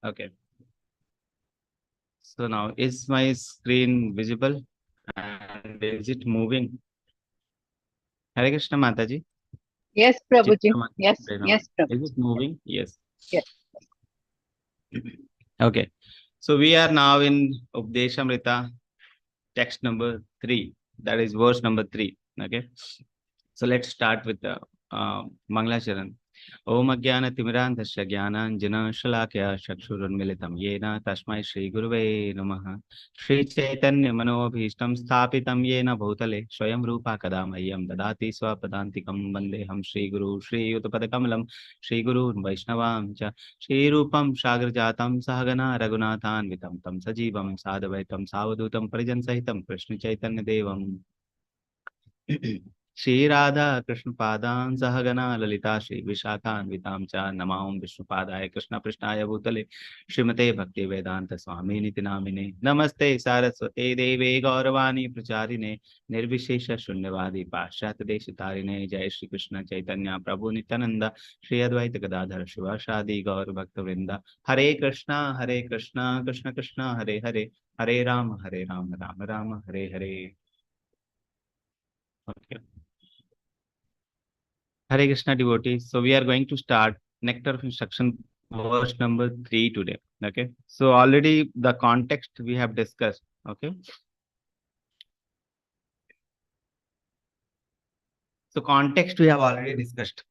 Okay. So now is my screen visible and is it moving? Hare Krishna Mataji. Yes, Prabhuji. Chitta Yes, Mataji. yes, Is Prabhuji. it moving? Yes. Yes. Okay. So we are now in Updeshamrita, text number 3. That is verse number 3. Okay. So let's start with the Mangalacharan. Om Ajnana Timirandhasya Jnananjana Shalakya Chakshurunmilitam Yena Tasmai Shri Guruve Namaha Shri Chaitanya Manobhishtam Sthapitam Yena Bhutale Swayam Rupa Kadamayam Dadati Swapadantikam Vandeham Shri Guru Shri Yuttapadakamalam Shri Guru Vaishnavam Cha Shri Rupam Sagrajatam Sahagana Raghunathanvitam Tam Sajivam Sadavaitam Savadutam Parijan Sahitam Krishna Chaitanya Devam Shri Radha Krishna पादान सहगना Lalita Shri विशाखान्वितां च नमां विष्णुपादाय कृष्ण पृष्ठाय भूतले श्रीमते भक्ति वेदांत स्वामी निति नामिने नमस्ते सारस्वते देवे गौरवाणी प्रचारिणे निर्विशेष शून्यवादी पाश्चात्य देश तारिणे जय श्री कृष्ण चैतन्य प्रभु नित्यानंद श्री अद्वैत गदाधर शिवासादि गौर भक्त वृंदा हरे Krishna Krishna Krishna Hare Hare Hare Ram Ram Ram Hare Hare. Okay. Hare Krishna devotees. So we are going to start Nectar of Instruction verse number 3 today. Okay. So already the context we have discussed. Okay. So context we have already discussed.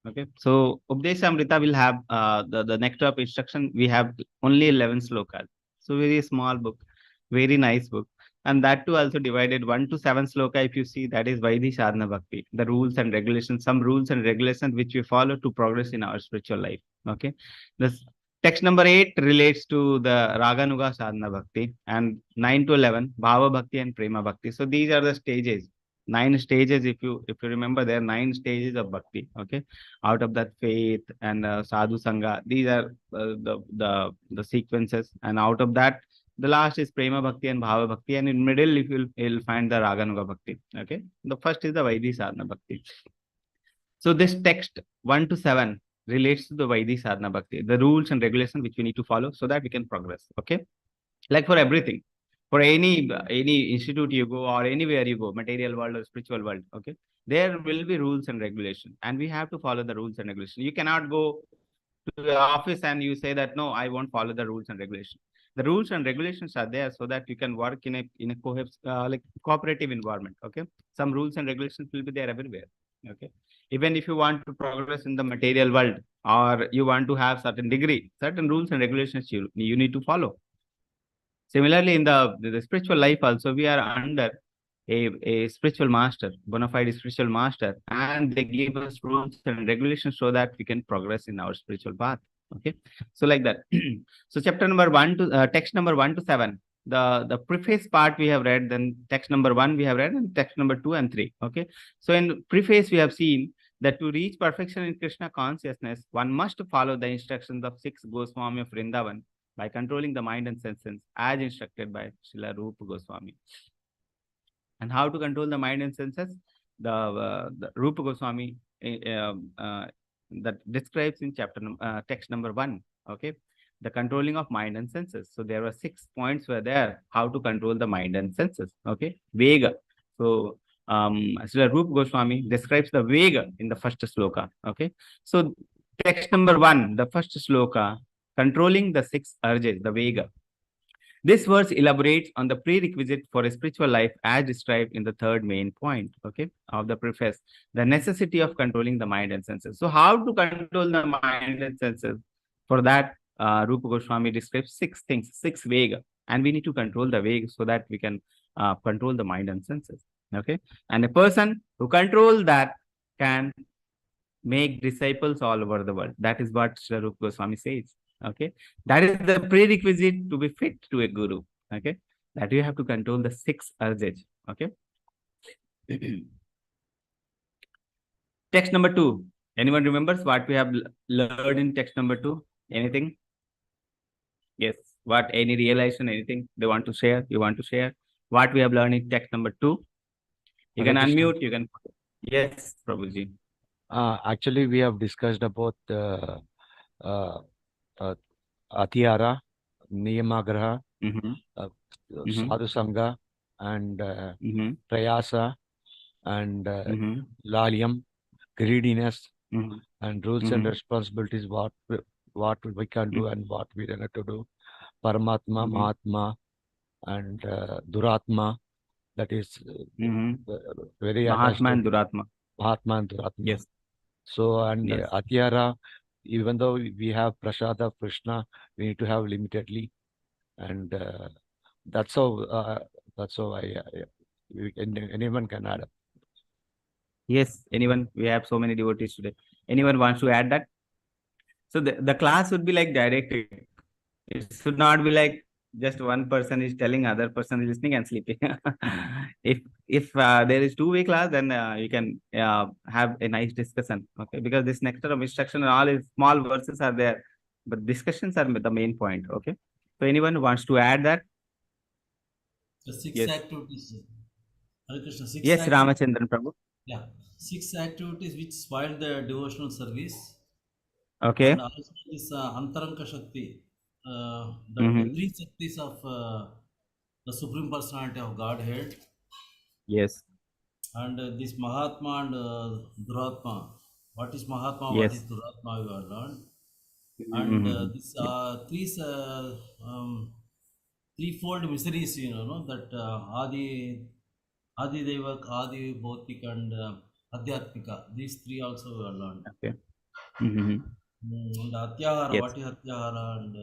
Okay. So Updeshamrita will have the Nectar of Instruction. We have only 11 slokas. So very small book, very nice book. And that too also divided 1 to 7 sloka. If you see, that is Vaidhi Sadhana Bhakti, the rules and regulations, some rules and regulations which we follow to progress in our spiritual life. Okay. This text number 8 relates to the Raganuga Sadhana Bhakti, and 9 to 11 Bhava Bhakti and Prema Bhakti. So these are the stages. 9 stages. If you remember, there are 9 stages of bhakti. Okay, out of that, faith and sadhu sangha. These are the sequences, and out of that, the last is prema bhakti and bhava bhakti, and in middle, if you'll find the raganuga bhakti. Okay, the first is the Vaidhi sadhana bhakti. So this text 1 to 7 relates to the Vaidhi sadhana bhakti, the rules and regulations which we need to follow so that we can progress. Okay, like for everything, for any institute you go or anywhere you go, material world or spiritual world. Okay, there will be rules and regulations, and we have to follow the rules and regulations. You cannot go to the office and you say that no, I won't follow the rules and regulations. The rules and regulations are there so that you can work in a like cooperative environment. Okay, some rules and regulations will be there everywhere. Okay, even if you want to progress in the material world or you want to have certain degree, certain rules and regulations you need to follow. Similarly, in the spiritual life also, we are under a spiritual master, bona fide spiritual master, and they give us rules and regulations so that we can progress in our spiritual path. Okay, so like that. So chapter number 1 to text number 1 to 7. The preface part we have read, then text number 1 we have read, and text number 2 and 3. Okay, so in preface we have seen that to reach perfection in Krishna consciousness, one must follow the instructions of 6 Goswami of Vrindavan by controlling the mind and senses as instructed by Srila Rupa Goswami. And how to control the mind and senses? The Rupa Goswami that describes in text number 1. Okay, the controlling of mind and senses. So there were 6 points were there how to control the mind and senses. Okay, Vega. So Srila Rupa Goswami describes the Vega in the first sloka. Okay, so text number 1, the first sloka, controlling the 6 urges, the Vega. This verse elaborates on the prerequisite for a spiritual life as described in the third main point, okay, of the preface, the necessity of controlling the mind and senses. So how to control the mind and senses? For that, Rupa Goswami describes 6 things, 6 vega, and we need to control the vega so that we can control the mind and senses, okay? And a person who controls that can make disciples all over the world. That is what Sri Rupa Goswami says. Okay, that is the prerequisite to be fit to a guru. Okay, that you have to control the 6 urges. Okay. Text number 2. Anyone remembers what we have learned in text number 2? Anything? Yes. What? Any realization? Anything they want to share? You want to share what we have learned in text number 2? You Hare can Krishna. unmute. You can. Yes, Prabhuji. Actually, we have discussed about uh, uh, Atiyara, Niyamagraha, Mm-hmm. Sadhu Sangha, and Mm-hmm. Prayasa, and Mm-hmm. Lalyam, greediness, Mm-hmm. and rules and responsibilities, what we can do and what we don't have to do. Paramatma, Mahatma, and Duratma, that is very attached Mahatma to and Duratma. Mahatma and Duratma. Yes. So, and Yes. Atyara, even though we have Prasada of Krishna, we need to have limitedly, and that's how anyone can add up. Yes. Anyone? We have so many devotees today. Anyone wants to add that? So the class would be like directed. It should not be like just one person is telling, other person is listening and sleeping. If there is two-way class, then you can have a nice discussion. Okay, because this next of instruction and all is small verses are there, but discussions are the main point. Okay, so anyone wants to add that? The six Yes. activities. Hare Krishna, six Yes, activities. Ramachandran Prabhu. Yeah, six activities which spoil the devotional service. Okay. And also this Antaranka Shakti, that Mm-hmm. three Shaktis of the Supreme Personality of Godhead, Yes. and this Mahatma and Duratma. What is Mahatma? What is Yes. Duratma? We have learned. And Mm-hmm. this threefold miseries, that Adi Devak, Adi Bhautik, and Adhyatmika. These three also we have learned. Okay. Mm-hmm. And Atyahara, Yes. what is Atyahara? And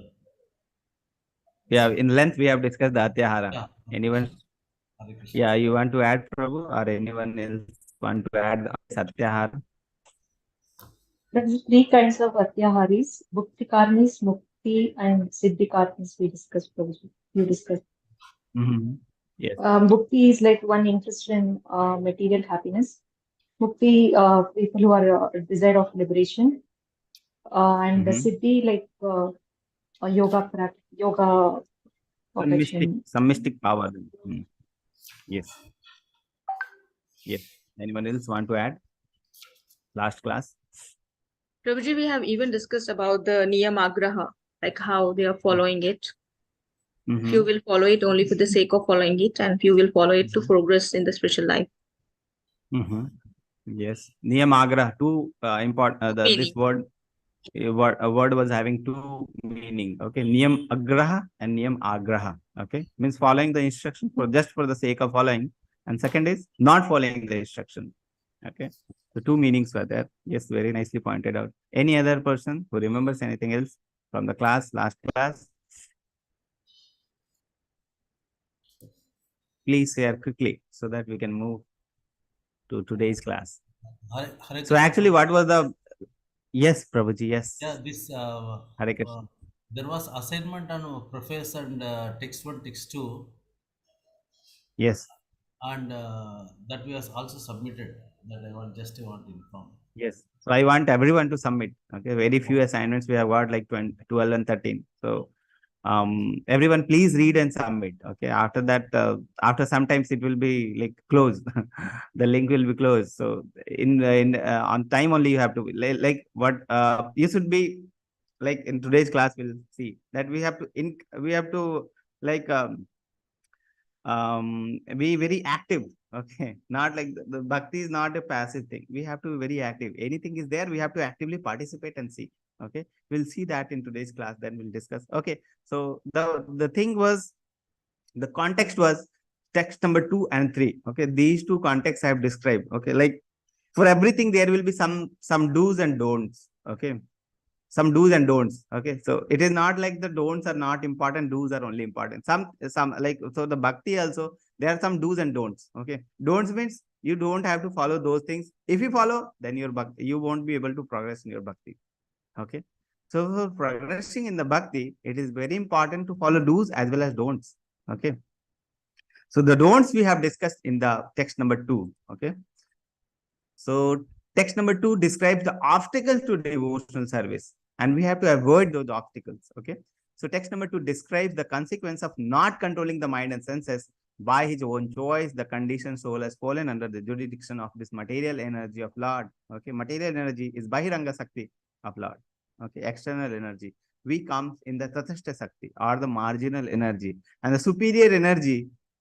Yeah, in length we have discussed the Atyahara. yeah, Anyone? Hare Krishna. Yeah, you want to add, Prabhu, or anyone else want to add Satyahara? There are three kinds of Atyaharis, Bhuktikarmis, Mukti, and Siddhikarmis we discussed, Prabhuji. You discussed. Mm-hmm. Yes. Bhukti is like one interested in material happiness. Mukti, people who are desire of liberation. And the Mm-hmm. Siddhi, like yoga perfection. Some mystic power. Yes. Yes. Anyone else want to add? Last class. Prabhuji, we have even discussed about the Niyamagraha, like how they are following it. Mm-hmm. Few will follow it only for the sake of following it, and few will follow it to progress in the spiritual life. Mm-hmm. Yes. Niyamagra, two important, this word, a word was having two meaning. Okay. Niyam agraha and niyam agraha. Okay. Means following the instruction for just for the sake of following. And second is not following the instruction. Okay. The two meanings were there. Yes, very nicely pointed out. Any other person who remembers anything else from the class, last class? Please share quickly so that we can move to today's class. Hare So Krishna, actually, Prabhu. what was the... Yes, Prabhuji, yes. Yeah, this Hare Krishna. there was assignment on preface and text 1, text 2, Yes. and that was also submitted. That I want to inform. Yes. So I want everyone to submit. Okay. Very few assignments we have got, like 20, 12 and 13. So everyone please read and submit. Okay. After that, after sometimes it will be like closed. The link will be closed. So in on time only you have to like what you should be like in today's class. We'll see that we have to like be very active. Okay, not like the bhakti is not a passive thing. We have to be very active. Anything is there, we have to actively participate and see. Okay, we'll see that in today's class, then we'll discuss. Okay, so the thing was, the context was text number 2 and 3. Okay, these two contexts I have described. Okay, like for everything there will be some do's and don'ts. Okay, some do's and don'ts. Okay, so it is not like the don'ts are not important, do's are only important. Some like, so the bhakti also there are some do's and don'ts. Okay, don'ts means you don't have to follow those things. If you follow, then your bhakti, you won't be able to progress in your bhakti. Okay, so for progressing in the bhakti, it is very important to follow do's as well as don'ts. Okay, so the don'ts we have discussed in the text number 2. Okay, so text number 2 describes the obstacles to devotional service, and we have to avoid those obstacles. Okay. So text number 2 describes the consequence of not controlling the mind and senses. By his own choice, the conditioned soul has fallen under the jurisdiction of this material energy of Lord. Okay. Material energy is Bahiranga Sakti of Lord. Okay. External energy. we come in the Tatashta Sakti or the marginal energy, and the superior energy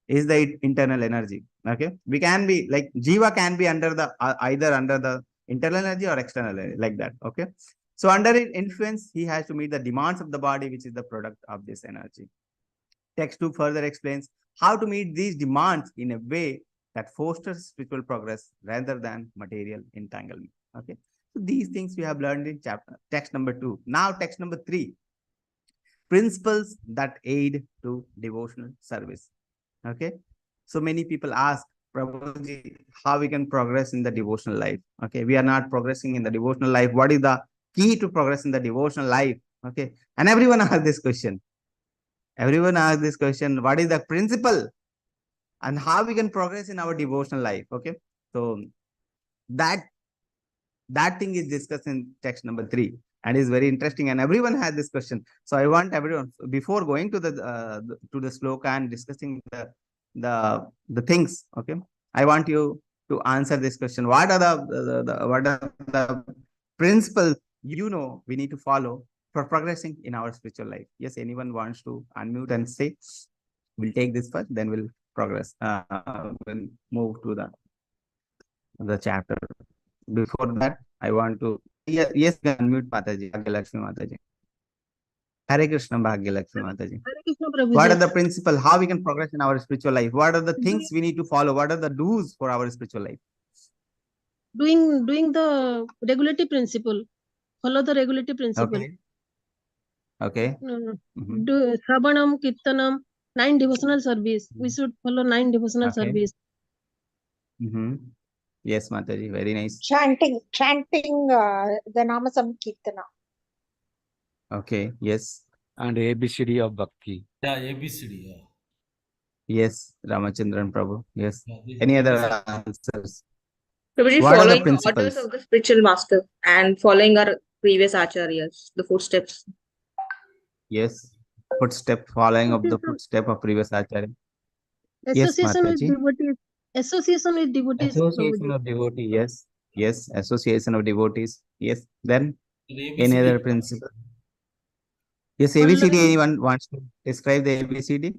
is the internal energy. Okay, we can be like Jiva can be under the either under the internal energy or external energy, like that. Okay, so under influence, he has to meet the demands of the body, which is the product of this energy. Text 2 further explains how to meet these demands in a way that fosters spiritual progress rather than material entanglement. Okay, so these things we have learned in chapter text number 2. Now text number 3, principles that aid to devotional service. Okay, so many people ask, Prabhuji, how we can progress in the devotional life? Okay, we are not progressing in the devotional life. What is the key to progress in the devotional life? Okay, and everyone asks this question. Everyone asks this question, what is the principle and how we can progress in our devotional life? Okay, so that thing is discussed in text number 3 and is very interesting, and everyone has this question. So I want everyone, before going to the sloka and discussing the things, okay, I want you to answer this question. What are the principles we need to follow for progressing in our spiritual life? Yes, anyone wants to unmute and say? We'll take this first, then we'll progress. We'll move to the chapter. Before that, I want to yes, unmute Mataji, Bhagyalakshmi Mataji. Hare Krishna, Bhagyalakshmi Mataji. Hare Krishna, Prabhuji. What are the principles? How we can progress in our spiritual life? What are the things we need to follow? What are the do's for our spiritual life? Doing the regulative principle. Follow the regulative principle. Okay. Do Shravanam, Kirtanam, 9 devotional service. We should follow 9 devotional service. Yes, Mataji, very nice. Chanting the Nama Sankirtana. Okay, yes. And ABCD of Bhakti. Yeah, ABCD. Yeah. Yes, Ramachandran Prabhu. Yes. Yeah, Any other answers? Prabhuji, What are the following the principles? orders of the spiritual master and following our previous acharyas, the footsteps. Yes. Footstep, following of the footstep of previous acharya. Association Yes, with Mataji. devotees. Association with devotees. Association of devotees. Yes. Yes. Association of devotees. Yes. Then ABCD any other principle? Yes, ABCD. Anyone wants to describe the ABCD?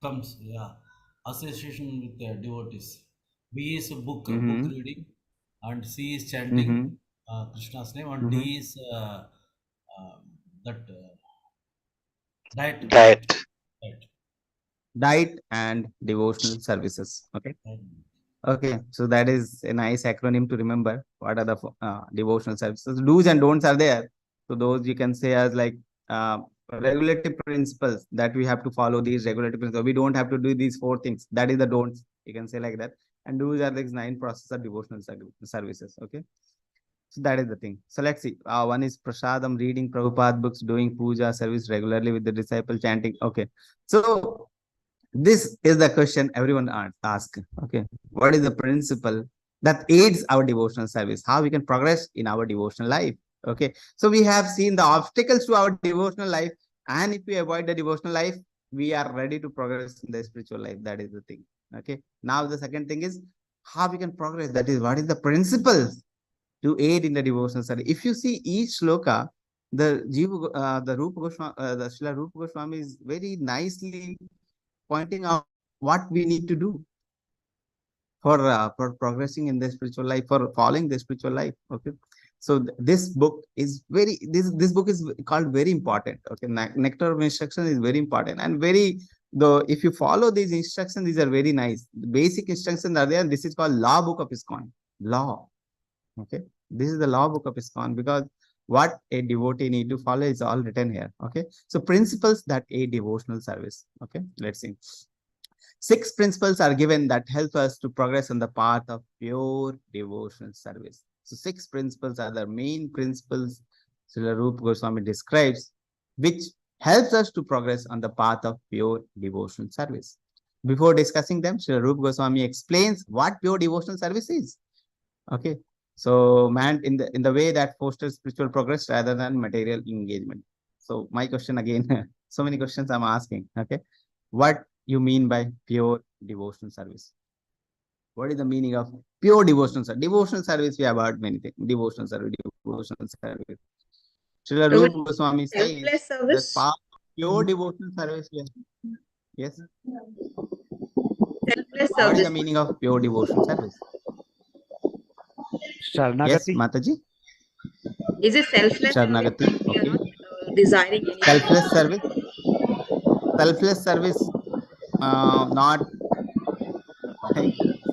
comes, yeah. Association with the devotees. B is book Mhm. reading, and C is chanting Krishna's name, and D is that diet. Diet and devotional services. Okay. Okay. So that is a nice acronym to remember. What are the devotional services? Do's and don'ts are there. So those you can say as like regulative principles that we have to follow these regulative principles. We don't have to do these 4 things. That is the don'ts. You can say like that. And do's are these 9 processes of devotional services. Okay. So that is the thing. So let's see. One is prasadam, reading Prabhupada books, doing puja service regularly with the disciple, chanting. Okay. So this is the question everyone asks. Okay. What is the principle that aids our devotional service? How we can progress in our devotional life? Okay. So we have seen the obstacles to our devotional life. And if we avoid the devotional life, we are ready to progress in the spiritual life. That is the thing. Okay. Now the second thing is how we can progress. That is, what is the principles to aid in the devotional service? If you see each sloka, the Rupa Goswami, the Srila Rupa Goswami is very nicely pointing out what we need to do for progressing in the spiritual life, for following the spiritual life. Okay. So this book is this book is called very important. Okay. Nectar of instruction is very important and if you follow these instructions, these are very nice. The basic instructions are there. This is called law book of ISKCON. Law. Okay. This is the law book of ISKCON because what a devotee need to follow is all written here. Okay. So principles that aid devotional service. Okay. Let's see. 6 principles are given that help us to progress on the path of pure devotional service. So 6 principles are the main principles Srila Rupa Goswami describes, which helps us to progress on the path of pure devotional service. Before discussing them, Srila Rupa Goswami explains what pure devotional service is. Okay. So man, in the way that fosters spiritual progress rather than material engagement. So my question again, so many questions I'm asking. Okay. What you mean by pure devotional service? What is the meaning of pure devotional service? Devotional service, we have heard many things. Devotional service. Srila Prabhuji, Rupa Goswami says selfless that service. part of pure devotional service. Yes. Selfless What is service. the meaning of pure devotional service? Yes, Sharanagati. Mataji. Is it selfless service? Sharanagati. We are Okay. not desiring anything. Selfless service. Selfless service. Not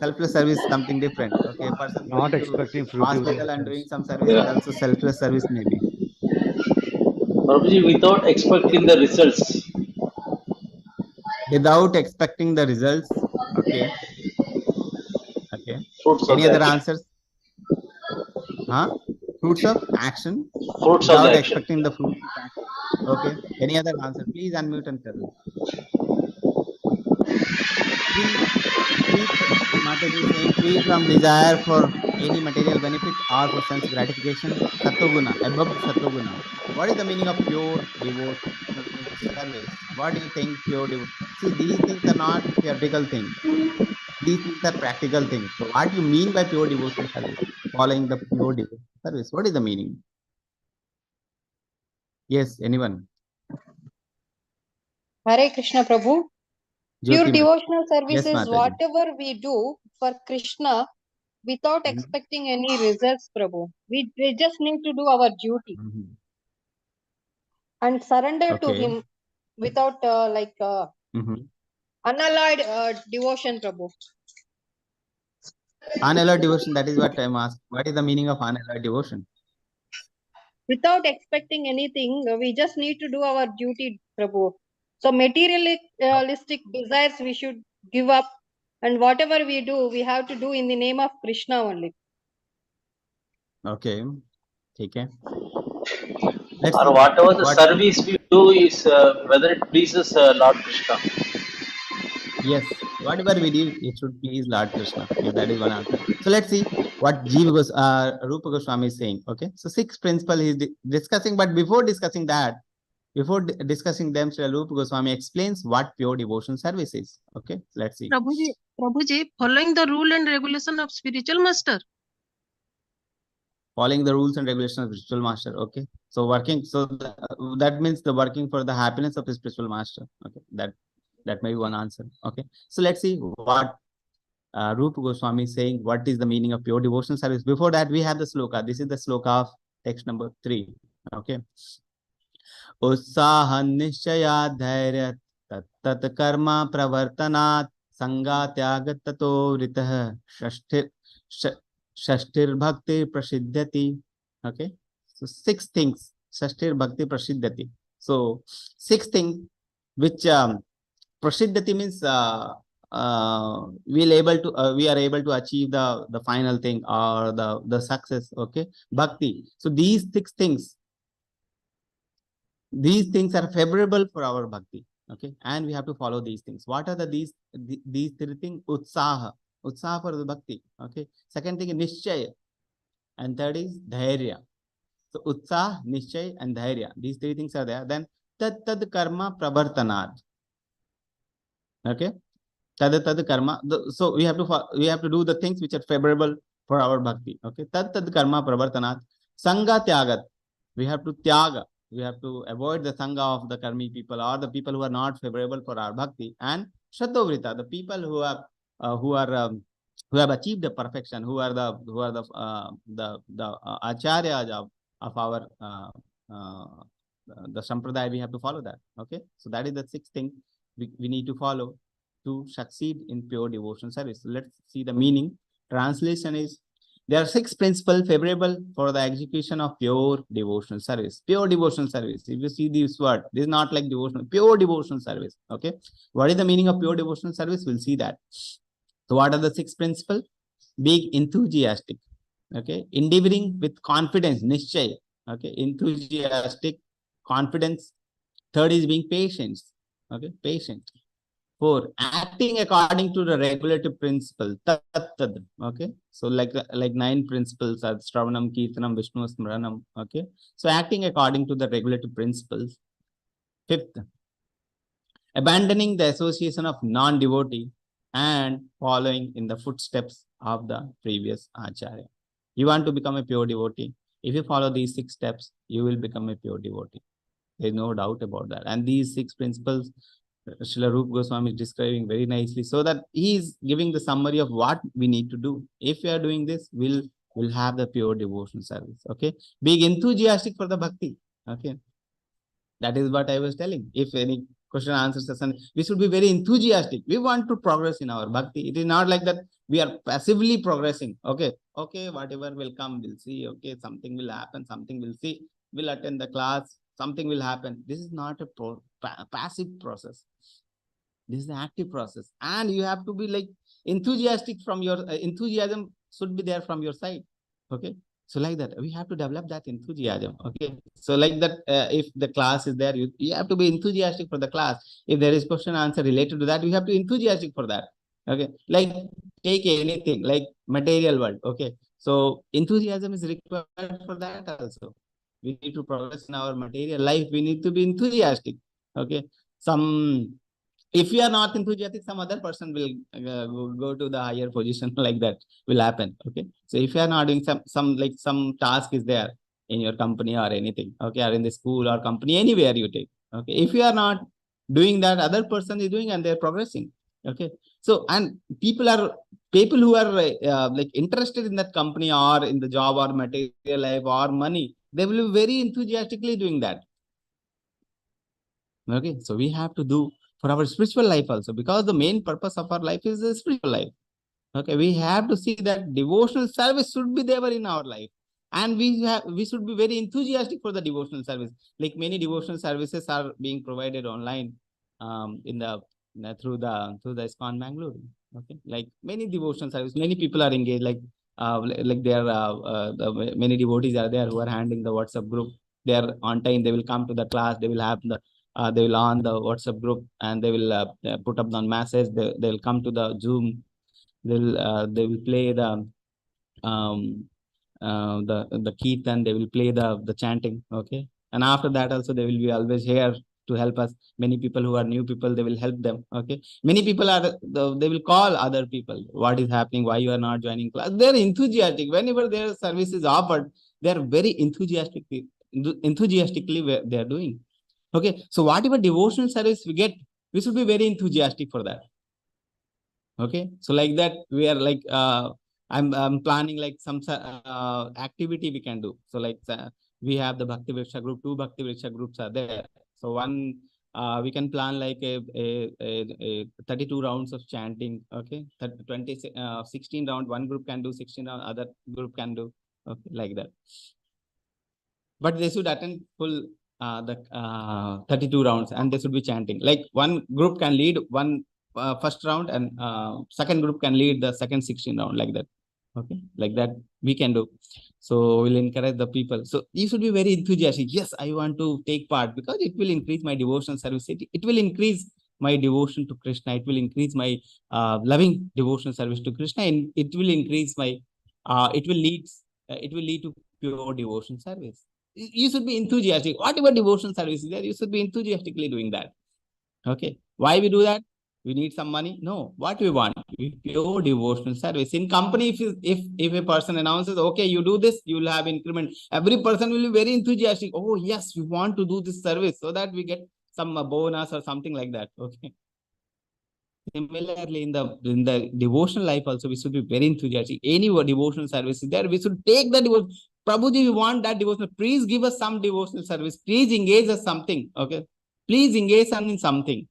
selfless service is something different. Okay, a person Not going to expecting fruitive hospital and doing reactions. some service is also selfless service maybe. Prabhuji, without expecting the results. Without expecting the results. Okay. Okay. Fruits of Any the other action. answers? Huh? Fruits of action. Fruits of the Without action. expecting the fruits of action. Okay. Any other answer? Please unmute and tell. Mataji is saying free from desire for any material benefit or for sense gratification. Satoguna, above Satoguna. What is the meaning of pure devotional service? What do you think pure devotion? See, these things are not theoretical things. These things are practical things. So what do you mean by pure devotional service? Following the pure devotional service. What is the meaning? Yes, anyone? Hare Krishna Prabhu. Pure Jyoti, devotional service yes, is Mataji. whatever we do for Krishna without Mhm. expecting any results, Prabhu. We just need to do our duty Mhm. and surrender to Okay. Him without Mhm. unalloyed devotion, Prabhu. Unalloyed devotion, that is what I'm asking. What is the meaning of unalloyed devotion? Without expecting anything, we just need to do our duty, Prabhu. So materialistic desires we should give up, and whatever we do, we have to do in the name of Krishna only. Okay. Okay. Let's Or see whatever the what. service we do is whether it pleases Lord Krishna. Yes, whatever we do, it should please Lord Krishna. Yes, that is one answer. So let's see what Rupa Goswami is saying. Okay, so six principle he is discussing, but before discussing that, before discussing them, Sri Rupa Goswami explains what pure devotion service is. Okay, let's see. Prabhuji, following the rule and regulation of spiritual master. Following the rules and regulations of spiritual master. Okay, so working, so that means the working for the happiness of the spiritual master. Okay, that may be one answer. Okay, so let's see what Rupa Goswami is saying. What is the meaning of pure devotional service? Before that, we have the sloka. This is the sloka of text number 3. Okay. Utsahan nishchaya dhairya tat karma pravartanat sanga tyagat tato vritah shashtir bhakti prasiddhati. Okay. So 6 things. Shashtir bhakti prasiddhati. So 6 things which prasiddhati means we are able to achieve the final thing or the success. Okay, bhakti. So these 6 things, these things are favorable for our bhakti. Okay, and we have to follow these things. What are these 3 things? Utsaha for the bhakti. Okay, second thing is nishchaya, and third is dhairya. So utsah, nishchay, and dhairya, these 3 things are there. Then tad karma pravartanat. Okay, tad karma. So we have to do the things which are favorable for our bhakti. Okay, tad karma pravartanat. Sangha tyagat. We have to tyaga. We have to avoid the sangha of the karmi people or the people who are not favorable for our bhakti. And shraddhavrita, the people who have achieved the perfection, who are the acharyas of our the sampradaya. We have to follow that. Okay, so that is the 6th thing we need to follow to succeed in pure devotion service. So let's see the meaning. Translation is, there are 6 principles favorable for the execution of pure devotional service. Pure devotional service. If you see this word, this is not like devotional, pure devotional service. Okay. What is the meaning of pure devotional service? We'll see that. So what are the 6 principles? Being enthusiastic. Okay. Endeavoring with confidence. Nishchay. Okay. Enthusiastic, confidence. Third is being patient. Okay. Patient. 4, acting according to the regulative principle. Okay, so like 9 principles are Shravanam, Kirtanam, Vishnu Smaranam. Okay, so acting according to the regulative principles. 5th, abandoning the association of non-devotee and following in the footsteps of the previous acharya. You want to become a pure devotee, If you follow these 6 steps, you will become a pure devotee. There's no doubt about that. And these 6 principles, Srila Rupa Goswami is describing very nicely, so that he is giving the summary of what we need to do. If we are doing this, we'll have the pure devotional service. Okay. Being enthusiastic for the bhakti. Okay. That is what I was telling. If any question answer session, we should be very enthusiastic. We want to progress in our bhakti. It is not like that we are passively progressing. Okay. Okay. Whatever will come, we'll see. Okay. Something will happen. Something we'll see. We'll attend the class. Something will happen. This is not a passive process. This is an active process. And you have to be like enthusiastic from your enthusiasm should be there from your side. Okay. So like that, we have to develop that enthusiasm. Okay. So like that, if the class is there, you have to be enthusiastic for the class. If there is question answer related to that, you have to be enthusiastic for that. Okay. Like take anything like material world. Okay. So enthusiasm is required for that also. We need to progress in our material life. We need to be enthusiastic. Okay. If you are not enthusiastic, some other person will go to the higher position like that will happen. Okay. So if you are not doing some task is there in your company or anything, okay, or in the school or company, anywhere you take. Okay. If you are not doing that, other person is doing and they're progressing. Okay. So, and people who are like interested in that company or in the job or material life or money, they will be very enthusiastically doing that. Okay. So we have to do for our spiritual life also, because the main purpose of our life is the spiritual life. Okay, we have to see that devotional service should be there in our life, and we should be very enthusiastic for the devotional service. Like many devotional services are being provided online, through the ISKCON Bangalore. Okay, like many devotional service, many people are engaged. Like there many devotees are there who are handling the WhatsApp group. They are on time. They will come to the class. They will have they will on the WhatsApp group and they will put up the message. They will come to the Zoom. They will play the kirtan. They will play the chanting. Okay, and after that also they will be always here to help us. Many people who are new people, they will help them. Okay, many people they will call other people. What is happening? Why you are not joining class? They are enthusiastic. Whenever their service is offered, they are very enthusiastically they are doing. Okay, so whatever devotional service we get, we should be very enthusiastic for that. Okay, so like that, we are like, I'm planning like some activity we can do. So like we have the Bhakti Vriksha group, 2 Bhakti Vriksha groups are there. So one, we can plan like a 32 rounds of chanting. Okay, 16 round, one group can do 16 round, other group can do, okay, like that. But they should attend full the 32 rounds and they should be chanting. Like one group can lead one first round and second group can lead the second 16 round, like that. Okay, like that we can do. So we'll encourage the people. So you should be very enthusiastic. Yes, I want to take part because it will increase my devotional service. It will increase my devotion to Krishna. It will increase my loving devotional service to Krishna, and it will increase my it will lead to pure devotion service. You should be enthusiastic. Whatever devotional service is there, you should be enthusiastically doing that. Okay. Why we do that? We need some money? No. What we want? Pure devotional service. In company, if a person announces, okay, you do this, you will have increment. Every person will be very enthusiastic. Oh, yes, we want to do this service so that we get some bonus or something like that. Okay. Similarly, in the devotional life also, we should be very enthusiastic. Any devotional service is there, we should take the devotion. Prabhuji, we want that devotional. Please give us some devotional service. Please engage us something. Okay. Please engage us in something.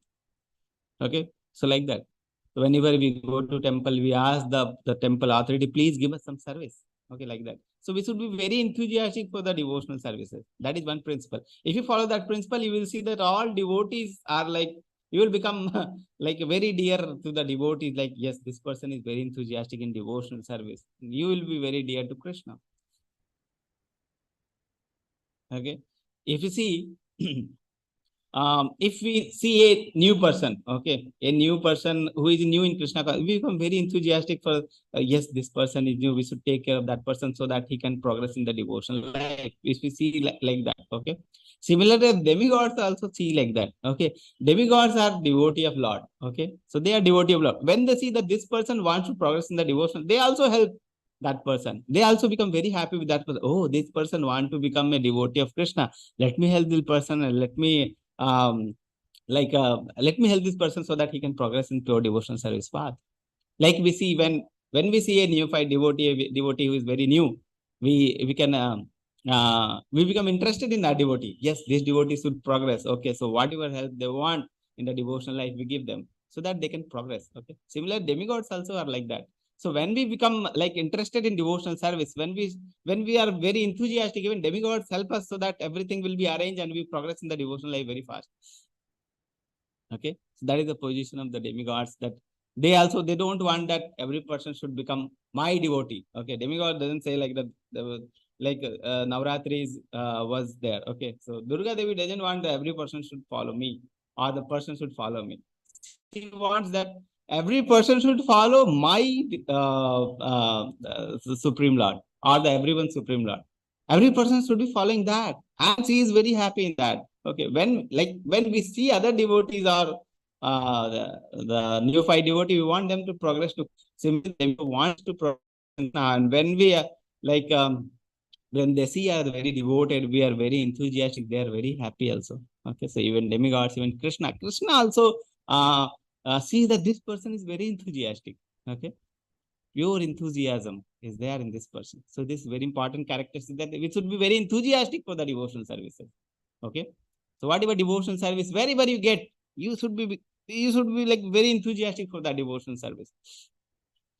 Okay. So like that. So whenever we go to temple, we ask the temple authority, please give us some service. Okay, like that. So we should be very enthusiastic for the devotional services. That is one principle. If you follow that principle, you will see that all devotees are like, you will become like very dear to the devotees. Like, yes, this person is very enthusiastic in devotional service. You will be very dear to Krishna. Okay. If you see, if we see a new person, okay, a new person who is new in Krishna, we become very enthusiastic for, yes, this person is new. We should take care of that person so that he can progress in the devotional life. If we see like that, okay. Similarly, demigods also see like that, okay. Demigods are devotee of Lord, okay. So they are devotee of Lord. When they see that this person wants to progress in the devotion, they also help. that person. They also become very happy with that person. Oh, this person want to become a devotee of Krishna. Let me help this person and let me let me help this person so that he can progress in pure devotional service path. Like we see when we see a neophyte devotee who is very new, we can we become interested in that devotee. Yes, this devotee should progress. Okay, so whatever help they want in the devotional life, we give them so that they can progress. Okay, similar demigods also are like that. So when we become like interested in devotional service, when we are very enthusiastic, even demigods help us so that everything will be arranged and we progress in the devotional life very fast. Okay, so that is the position of the demigods, that they don't want that every person should become my devotee. Okay, demigod doesn't say like that. Like Navratris was there. Okay, so Durga Devi doesn't want that every person should follow me or the person should follow me. She wants that every person should follow my Supreme Lord or the everyone Supreme Lord. Every person should be following that, and she is very happy in that. Okay, when we see other devotees or the neophyte devotee, we want them to progress to simply they want to progress, and when we are like when they see are very devoted, we are very enthusiastic, they are very happy also. Okay, so even demigods, even Krishna also sees that this person is very enthusiastic. Okay, pure enthusiasm is there in this person. So this is very important characteristic, that we should be very enthusiastic for the devotional services. Okay, so whatever devotional service, wherever you get, you should be like very enthusiastic for that devotional service.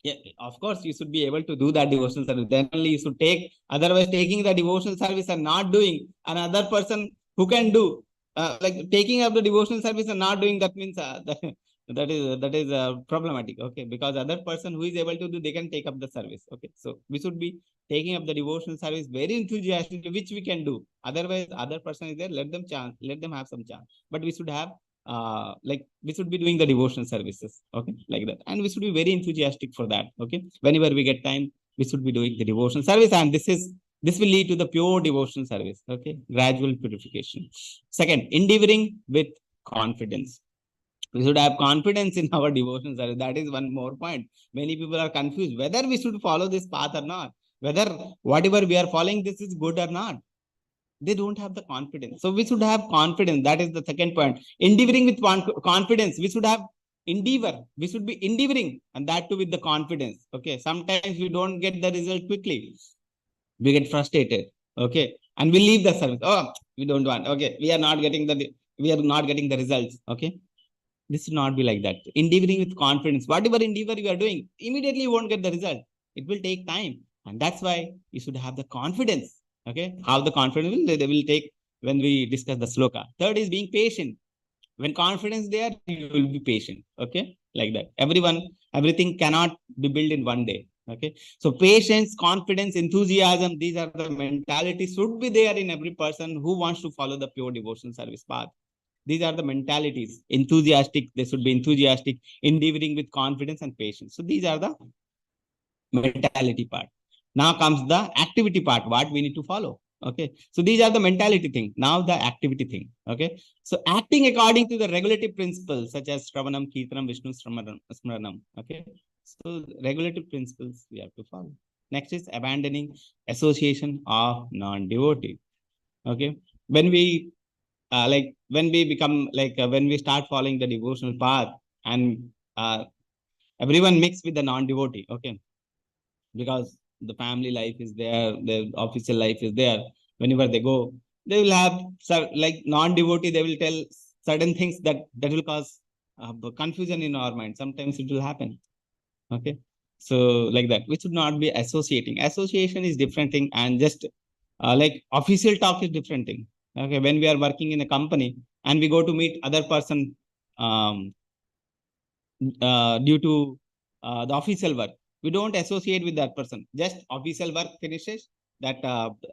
Yeah, of course, you should be able to do that devotional service. Then only you should take. Otherwise, taking the devotional service and not doing, another person who can do, like taking up the devotional service and not doing, that means that is problematic. Okay, because other person who is able to do, they can take up the service. Okay, so we should be taking up the devotional service very enthusiastically, which we can do. Otherwise, other person is there. Let them have some chance. But we should have like we should be doing the devotional services. Okay, like that, and we should be very enthusiastic for that. Okay, whenever we get time, we should be doing the devotional service, and this will lead to the pure devotional service. Okay, gradual purification. Second, endeavoring with confidence. We should have confidence in our devotional service. That is one more point. Many people are confused whether we should follow this path or not, whether whatever we are following this is good or not. They don't have the confidence. So we should have confidence. That is the second point. Endeavoring with confidence. We should have endeavor. We should be endeavoring, and that too with the confidence. Okay. Sometimes we don't get the result quickly. We get frustrated. Okay. And we leave the service. Oh, we don't want. Okay. We are not getting the results. Okay. This should not be like that. Endeavoring with confidence. Whatever endeavor you are doing, immediately you won't get the result. It will take time. And that's why you should have the confidence. Okay. How the confidence they will take when we discuss the sloka. Third is being patient. When confidence there, you will be patient. Okay. Like that. Everything cannot be built in one day. Okay. So patience, confidence, enthusiasm, these are the mentalities should be there in every person who wants to follow the pure devotional service path. These are the mentalities. Enthusiastic, they should be enthusiastic, endeavoring with confidence and patience. So these are the mentality part. Now comes the activity part, what we need to follow. Okay. So these are the mentality thing. Now the activity thing. Okay. So acting according to the regulative principles such as Shravanam, Kirtanam, Vishnu Smaranam. Okay. So regulative principles we have to follow. Next is abandoning association of non-devotee. Okay. When we when we become when we start following the devotional path, and everyone mixed with the non-devotee. Okay, because the family life is there, the official life is there. Whenever they go, they will have like non-devotee, they will tell certain things that will cause confusion in our mind. Sometimes it will happen. Okay, so like that, we should not be associating. Association is different thing, and just like official talk is different thing. Okay, when we are working in a company and we go to meet other person due to the official work, we don't associate with that person. Just official work finishes, that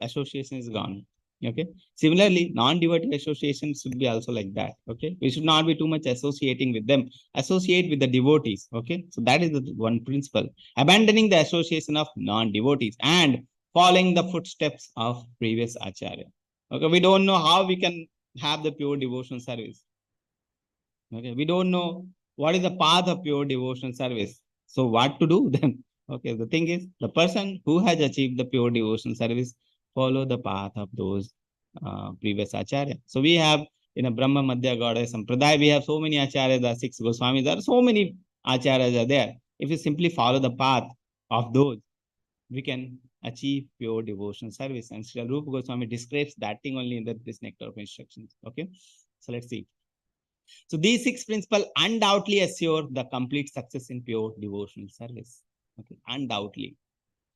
association is gone. Okay. Similarly, non-devotee association should be also like that. Okay. We should not be too much associating with them. Associate with the devotees. Okay. So that is the one principle. Abandoning the association of non-devotees and following the footsteps of previous acharya. Okay. We don't know how we can have the pure devotional service. Okay. We don't know what is the path of pure devotional service. So what to do then? Okay, the thing is, the person who has achieved the pure devotional service follow the path of those previous acharya. So we have in a Brahma Madhya Goddess Sampradaya, we have so many acharyas, the 6 Goswamis, there are so many acharyas are there. If you simply follow the path of those, we can achieve pure devotional service. And Srila Rupa Goswami describes that thing only in this nectar of instructions. Okay, so let's see. So these 6 principles undoubtedly assure the complete success in pure devotional service. Okay, undoubtedly.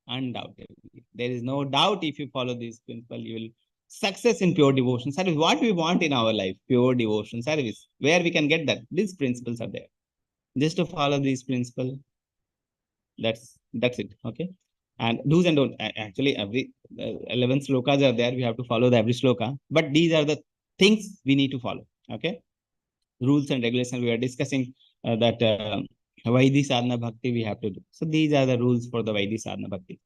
There is no doubt if you follow these principles, you will success in pure devotional service. What we want in our life, pure devotional service. Where we can get that? These principles are there. Just to follow these principles, that's it. Okay. And do's and don'ts. Actually, every 11 slokas are there. We have to follow every sloka. But these are the things we need to follow. Okay. Rules and regulations. We are discussing that Vaidhi Sadhana Bhakti we have to do. So these are the rules for the Vaidhi Sadhana Bhakti.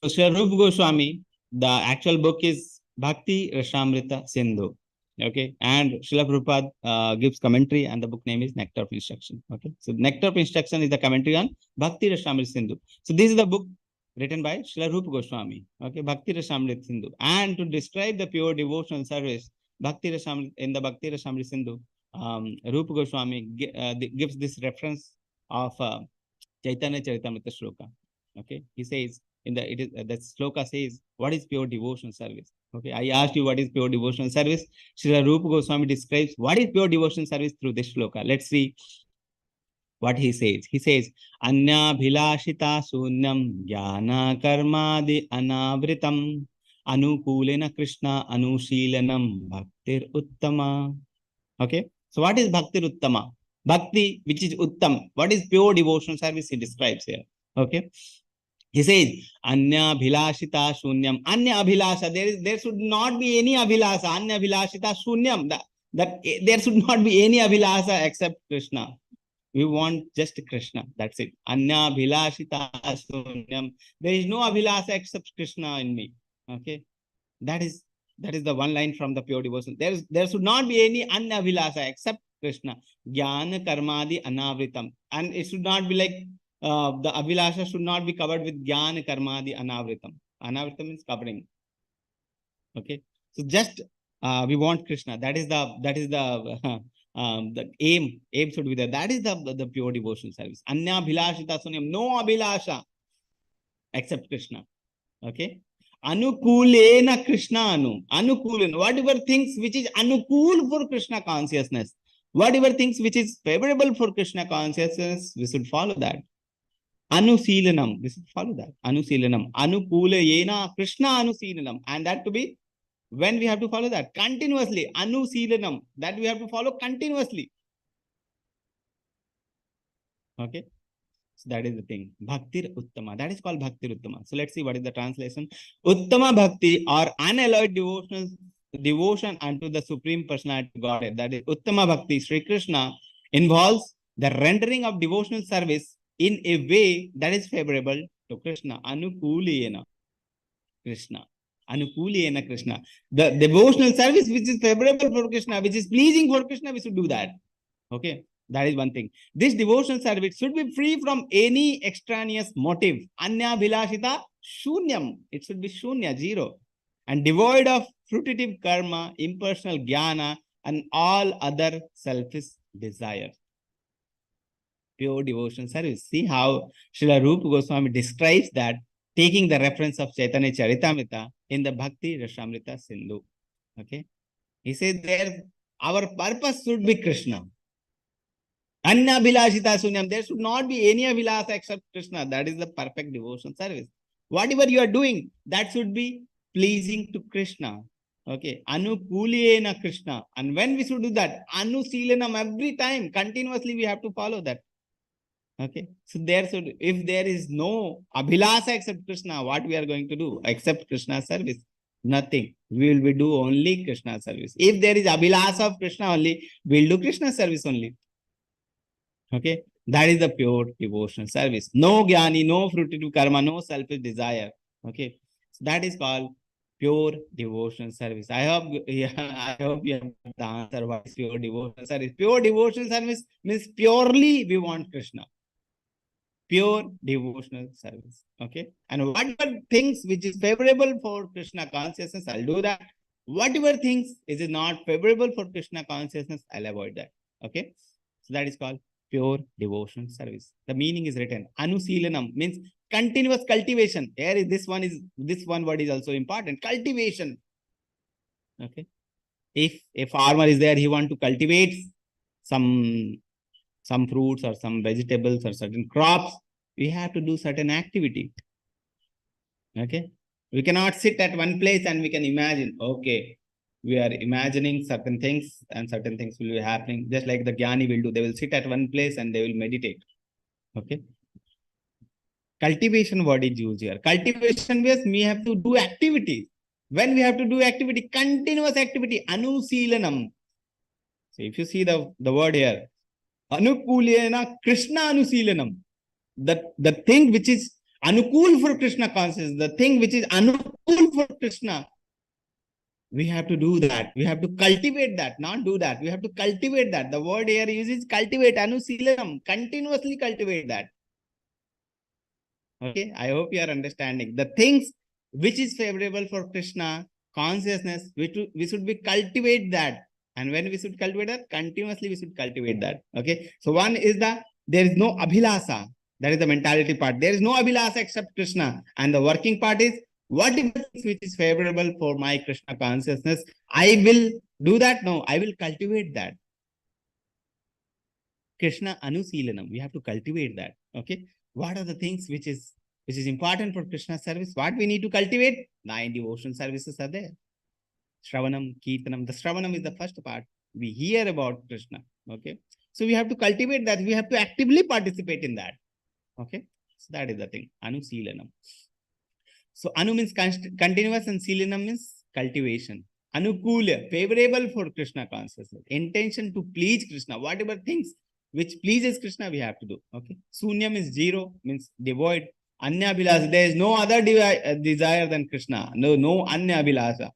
So Sri Rupa Goswami, the actual book is Bhakti Rasamrita Sindhu. Okay, and Srila Prabhupada gives commentary, and the book name is Nectar of Instruction. Okay, so Nectar of Instruction is the commentary on Bhakti Rasamrita Sindhu. So this is the book written by Srila Rupa Goswami. Okay, Bhakti Rasamrita Sindhu, and to describe the pure devotional service, Bhakti Rasamrita in the Bhakti Rasamrita Sindhu, Rupa Goswami gives this reference of Chaitanya Charitamrita Shloka. Okay, he says in the sloka says, what is pure devotional service? Okay, I asked you what is pure devotional service. Srila Rupa Goswami describes what is pure devotional service through this shloka. Let's see what he says. He says, Anya bhilashita sunyam jnana karmadi anavritam anukulena Krishna anushīlanam bhaktir uttama. Okay, so what is bhaktir uttama? Bhakti, which is uttam. What is pure devotional service? He describes here. Okay. He says, Anya bhilashita shunyam. Anya abhilasha. There should not be any abhilasha. Anya bhilashita shunyam. That there should not be any abhilasha except Krishna. We want just Krishna. That's it. Anya bhilashita shunyam. There is no abhilasha except Krishna in me. Okay. That is the one line from the pure devotion. There should not be any anya abhilasha except Krishna. Jnana karmadi anavritam. And it should not be like the abhilasha should not be covered with jnana karmadi anavritam. Anavritam means covering. Okay. So just we want Krishna. That is the aim. Aim should be there. That is the pure devotional service. Anya bhilashita sunyam. No abhilasha except Krishna. Okay. Anukulena Krishna anu. Anukulena. Whatever things which is anukul for Krishna consciousness. Whatever things which is favorable for Krishna consciousness, we should follow that. Anusilanam. We should follow that. Anusilanam. Anukulena Krishna anusilanam. And that to be when we have to follow that continuously. Anusilanam. That we have to follow continuously. Okay. So that is the thing. Bhaktir Uttama. That is called Bhaktir Uttama. So let's see what is the translation. Uttama Bhakti or unalloyed devotion unto the Supreme Personality of Godhead. That is Uttama Bhakti. Sri Krishna involves the rendering of devotional service in a way that is favorable to Krishna. Anukulena Krishna. Anukulena Krishna. The devotional service which is favorable for Krishna, which is pleasing for Krishna, we should do that. Okay. That is one thing. This devotional service should be free from any extraneous motive. Anya bhilashita shunyam. It should be shunya, zero. And devoid of fruitive karma, impersonal jnana, and all other selfish desires. Pure devotional service. See how Srila Rupa Goswami describes that, taking the reference of Chaitanya Charitamrita in the Bhakti Rasamrita Sindhu. Okay. He says there, our purpose should be Krishna. Anya bhilashita sunyam. There should not be any abhilasa except Krishna. That is the perfect devotion service. Whatever you are doing, that should be pleasing to Krishna. Okay. Anukulena Krishna. And when we should do that, anusilanam, every time, continuously we have to follow that. Okay. So if there is no abhilasa except Krishna, what we are going to do? Except Krishna's service? Nothing. We will do only Krishna service. If there is abhilasa of Krishna only, we will do Krishna service only. Okay, that is the pure devotional service. No jnani, no fruitive karma, no selfish desire. Okay, so that is called Pure devotional service. I hope, yeah, I hope you have the answer. What is pure devotional service? Pure devotional service means purely we want Krishna. Pure devotional service. Okay. And whatever things which is favorable for Krishna consciousness, I'll do that. Whatever things is not favorable for Krishna consciousness, I'll avoid that. Okay. So that is called pure devotional service. The meaning is written. Anusilanam means continuous cultivation. Here is this one word is also important. Cultivation. Okay. If a farmer is there, he want to cultivate some fruits or some vegetables or certain crops, we have to do certain activity. Okay. We cannot sit at one place and we can imagine, okay, we are imagining certain things and certain things will be happening. Just like the Jnani will do, they will sit at one place and they will meditate. Okay. Cultivation word is used here. Cultivation means we have to do activity. When we have to do activity, continuous activity, anusilanam. So if you see the word here, anukulena Krishna anusilanam. The thing which is anukul for Krishna consciousness, the thing which is anukul for Krishna, we have to do that. We have to cultivate that, not do that. We have to cultivate that. The word here uses cultivate, anusilanam, continuously cultivate that. Okay, I hope you are understanding. The things which is favorable for Krishna consciousness, we should be cultivate that. And when we should cultivate that, continuously we should cultivate that. Okay, so one is there is no abhilasa. That is the mentality part. There is no abhilasa except Krishna. And the working part is what is which is favorable for my Krishna consciousness. I will do that. No, I will cultivate that. Krishna anusilanam. We have to cultivate that. Okay. What are the things which is important for Krishna service? What we need to cultivate? 9 devotional services are there. Shravanam, Kirtanam. The Shravanam is the first part. We hear about Krishna. Okay. So we have to cultivate that. We have to actively participate in that. Okay. So that is the thing. Anusilanam. So anu means continuous and silanam means cultivation. Anukula, favorable for Krishna consciousness. Intention to please Krishna. Whatever things which pleases Krishna, we have to do. Okay. Sunyam is 0, means devoid. Anya Abhilasa, there is no other desire than Krishna. No Anya Abhilasa.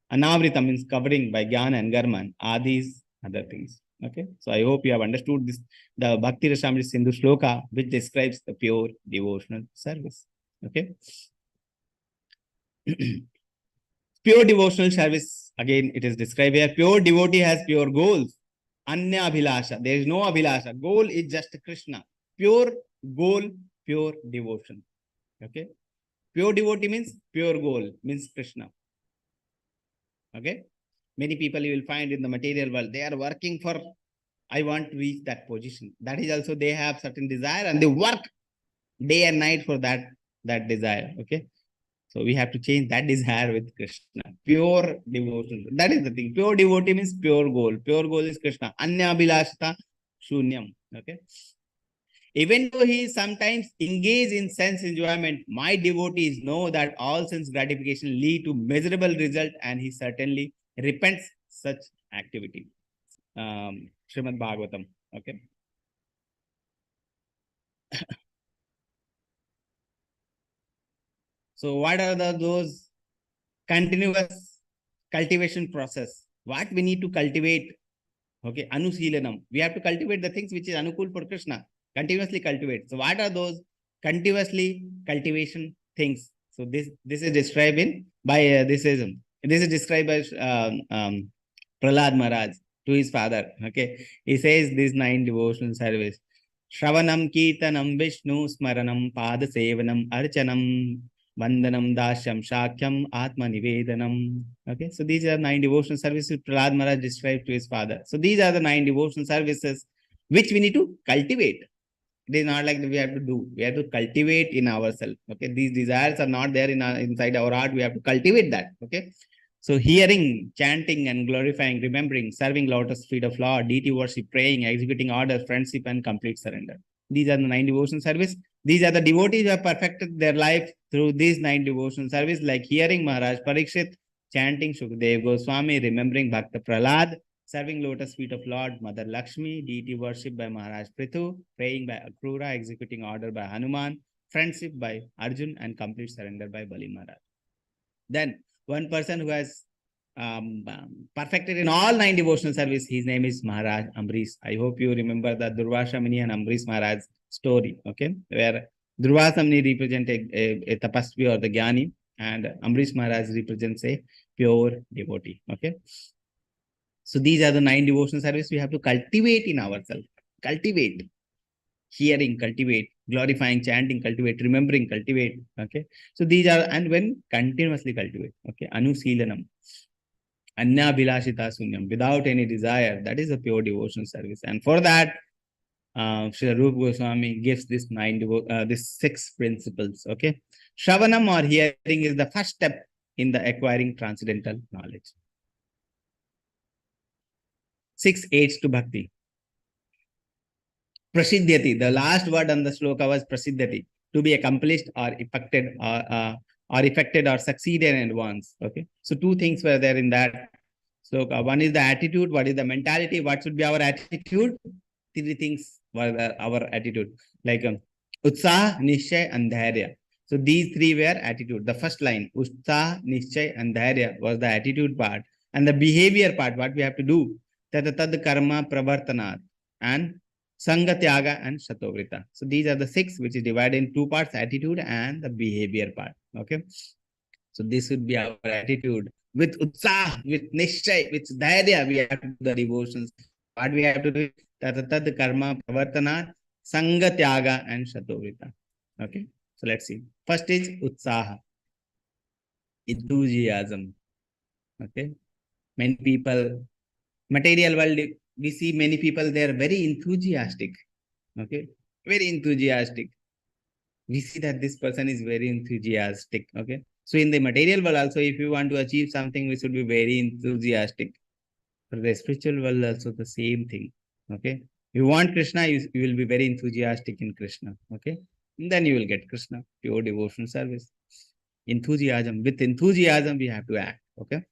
Anavrita means covering by Jnana and Garman. Are these other things. Okay. So I hope you have understood this, the Bhakti Rasamrita Sindhu sloka, which describes the pure devotional service. Okay. Pure devotional service, again, it is described here. Pure devotee has pure goals. Anya Abhilasha. There is no Abhilasha. Goal is just Krishna. Pure goal, pure devotion. Okay. Pure devotee means pure goal, means Krishna. Okay. Many people you will find in the material world, they are working for, I want to reach that position. That is also, they have certain desire and they work day and night for that desire. Okay. So we have to change that desire with Krishna. Pure devotion. That is the thing. Pure devotee means pure goal. Pure goal is Krishna. Anya Abhilashta Shunyam. Okay. Even though he sometimes engage in sense enjoyment, my devotees know that all sense gratification lead to miserable result, and he certainly repents such activity. Srimad Bhagavatam. Okay. So what are those continuous cultivation process? What we need to cultivate? Okay, anusilanam. We have to cultivate the things which is anukul for Krishna. Continuously cultivate. So what are those continuously cultivation things? So this is described by this is described by Prahlad Maharaj to his father. Okay, he says these 9 devotional service: Shravanam, Kirtanam, Vishnu, Smaranam, Pada Sevanam, Archanam, Vandanam, Dashyam, Shakyam, Atma Nivedanam. Okay, so these are 9 devotional services Prahlad Maharaj described to his father. So these are the 9 devotional services which we need to cultivate. It is not like we have to do. We have to cultivate in ourselves. Okay, these desires are not there inside our heart. We have to cultivate that. Okay. So hearing, chanting and glorifying, remembering, serving lotus feet of Lord, deity worship, praying, executing orders, friendship and complete surrender. These are the 9 devotional service. These are the devotees who have perfected their life through these 9 devotional service, like hearing Maharaj Parikshit, chanting Shukdev Goswami, remembering Bhakta Prahlad, serving lotus feet of Lord Mother Lakshmi, deity worship by Maharaj Prithu, praying by Akrura, executing order by Hanuman, friendship by Arjun, and complete surrender by Bali Maharaj. Then, one person who has perfected in all 9 devotional service. His name is Maharaj Ambrish. I hope you remember the Durvasa Muni and Ambrish Maharaj story, okay, where Durvasa Muni represents a tapasvi or the Jnani, and Ambrish Maharaj represents a pure devotee, okay. So these are the 9 devotional service we have to cultivate in ourselves. Cultivate. Hearing, cultivate, glorifying, chanting, cultivate, remembering, cultivate. Okay. So these are, and when continuously cultivate. Okay. Anusilanam. Anya Bilashita Sunyam. Without any desire. That is a pure devotional service. And for that, Sri Rupa Goswami gives this this 6 principles. Okay. Shravanam or hearing is the first step in the acquiring transcendental knowledge. 6 aids to bhakti. Prasiddhyati, the last word on the sloka was prasiddhyati, to be accomplished or effected or succeeded in advance. Okay. So 2 things were there in that sloka. One is the attitude, what is the mentality, what should be our attitude? 3 things were our attitude, like Utsah, Nishchay, and Dhairya. So these 3 were attitude. The first line, Utsah, Nishchay, and Dhairya, was the attitude part. And the behavior part, what we have to do, Tad karma pravartanat, and Sangha Tyaga and Shatovrita. So these are the 6 which is divided in 2 parts, attitude and the behavior part. Okay. So this would be our attitude. With Utsah, with Nishchay, with Dhairya, we have to do the devotions. What we have to do? Tad karma pravartana, Sangha Tyaga and Shatovrita. Okay. So let's see. First is Utsaha. Enthusiasm. Okay. Many people, material world, we see many people, they are very enthusiastic. Okay. Very enthusiastic. We see that this person is very enthusiastic. Okay. So in the material world also, if you want to achieve something, we should be very enthusiastic. For the spiritual world also the same thing. Okay. You want Krishna, you will be very enthusiastic in Krishna. Okay. And then you will get Krishna, pure devotional service. Enthusiasm. With enthusiasm, we have to act. Okay.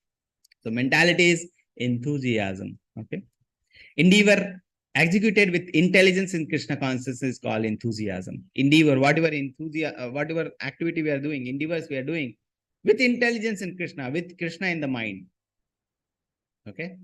So mentality is enthusiasm. Okay. Endeavor executed with intelligence in Krishna consciousness is called enthusiasm. Endeavor, whatever activity we are doing, endeavors we are doing with intelligence in Krishna, with Krishna in the mind. Okay.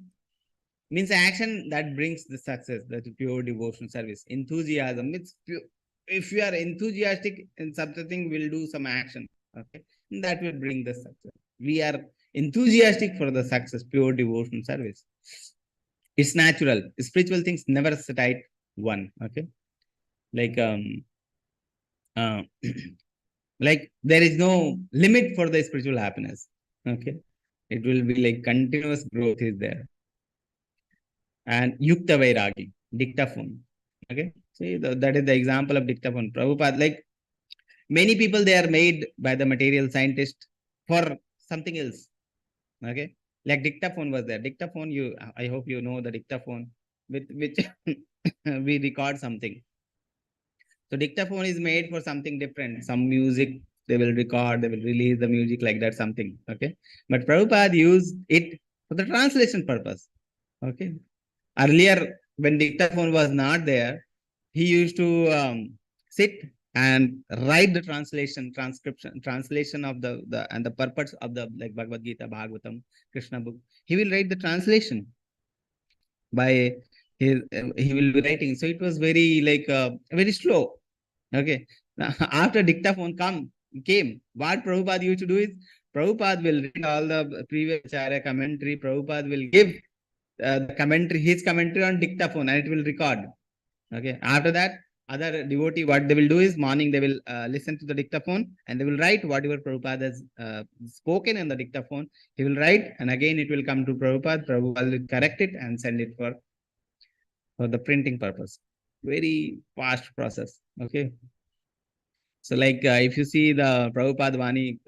Means action that brings the success, that is pure devotional service. Enthusiasm, it's pure. If you are enthusiastic in something, we'll do some action. Okay. And that will bring the success. We are enthusiastic for the success, pure devotional service. It's natural. Spiritual things never set at one. Okay. Like like there is no limit for the spiritual happiness. Okay. It will be like continuous growth is there. And Yukta Vairagi, dictaphone. Okay. See, that is the example of dictaphone. Prabhupada, like many people, they are made by the material scientist for something else. Okay. Like dictaphone was there. Dictaphone, I hope you know the dictaphone with which we record something. So dictaphone is made for something different. Some music they will record, they will release the music like that, something. Okay. But Prabhupada used it for the translation purpose. Okay. Earlier, when dictaphone was not there, he used to sit and write the translation of the purpose of the, like Bhagavad Gita, Bhagavatam, Krishna book. He will write the translation by he will be writing. So it was very like very slow. Okay. After dictaphone came, what Prabhupada used to do is Prabhupada will read all the previous Acharya commentary. Prabhupada will give the commentary, his commentary on dictaphone, and it will record. Okay. After that, other devotee, what they will do is morning they will listen to the dictaphone and they will write whatever Prabhupada has spoken in the dictaphone. He will write, and again it will come to Prabhupada. Prabhupada will correct it and send it for the printing purpose. Very fast process. Okay. So like if you see the Prabhupada Vani,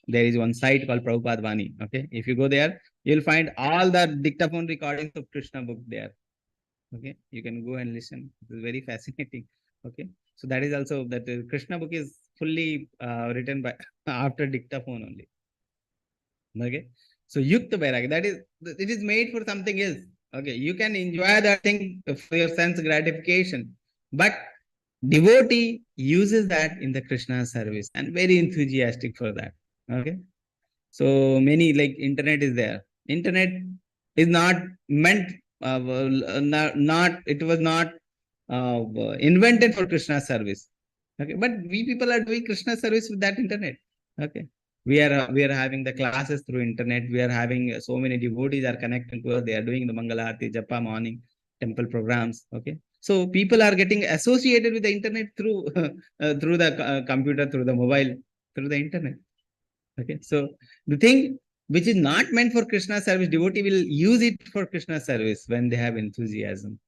there is one site called Prabhupada Vani. Okay. If you go there, you'll find all the dictaphone recordings of Krishna book there. Okay. You can go and listen. It's very fascinating. Okay. So that is also that Krishna book is fully written by after dictaphone only. Okay. So Yukta Vairagya, that is, it is made for something else. Okay. You can enjoy that thing for your sense gratification, but devotee uses that in the Krishna service and very enthusiastic for that. Okay. So many like internet is there. Internet is not meant, it was not invented for Krishna service. Okay, but we people are doing Krishna service with that internet. Okay, we are having the classes through internet. We are having so many devotees are connecting to us. They are doing the Mangala Aarti, Japa morning temple programs. Okay, so people are getting associated with the internet through through the computer, through the mobile, through the internet. Okay, so the thing which is not meant for Krishna service, devotee will use it for Krishna service when they have enthusiasm.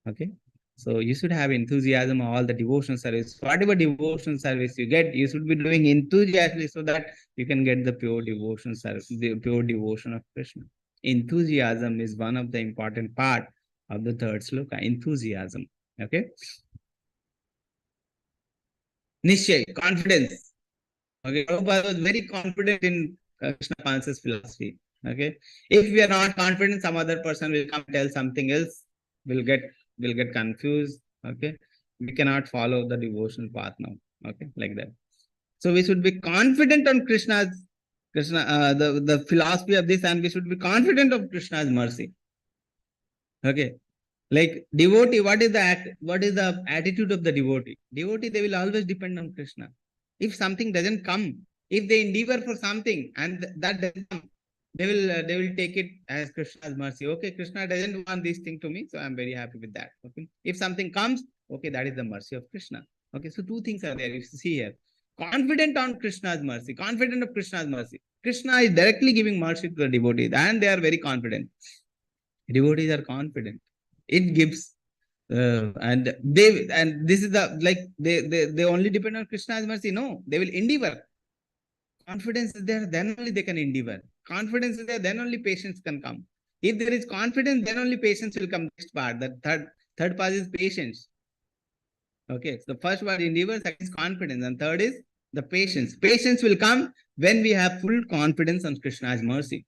Okay, so you should have enthusiasm, all the devotion service, whatever devotion service you get, you should be doing enthusiastically so that you can get the pure devotion service, the pure devotion of Krishna. Enthusiasm is one of the important part of the third sloka, enthusiasm. Okay, Nishay, confidence. Okay, Prabhupada was very confident in Krishna conscious philosophy. Okay, if we are not confident, some other person will come tell something else. We'll get confused. Okay, we cannot follow the devotional path now. Okay, like that. So we should be confident on the philosophy of this, and we should be confident of Krishna's mercy. Okay, like devotee, what is the attitude of the devotee? Devotee, they will always depend on Krishna. If something doesn't come, if they endeavor for something and that doesn't come, they will take it as Krishna's mercy. Okay, Krishna doesn't want this thing to me, so I'm very happy with that. Okay, if something comes, okay, that is the mercy of Krishna. Okay, so two things are there. You see here, confident on Krishna's mercy, confident of Krishna's mercy. Krishna is directly giving mercy to the devotees, and they are very confident. Devotees are confident. It gives and this is the like they only depend on Krishna's mercy. No, they will endeavor. Confidence is there, then only they can endeavor. Confidence is there, then only patience can come. If there is confidence, then only patience will come. Next part, the third part is patience. Okay, so the first word endeavor, second is confidence, and third is the patience. Patience will come when we have full confidence on Krishna's mercy.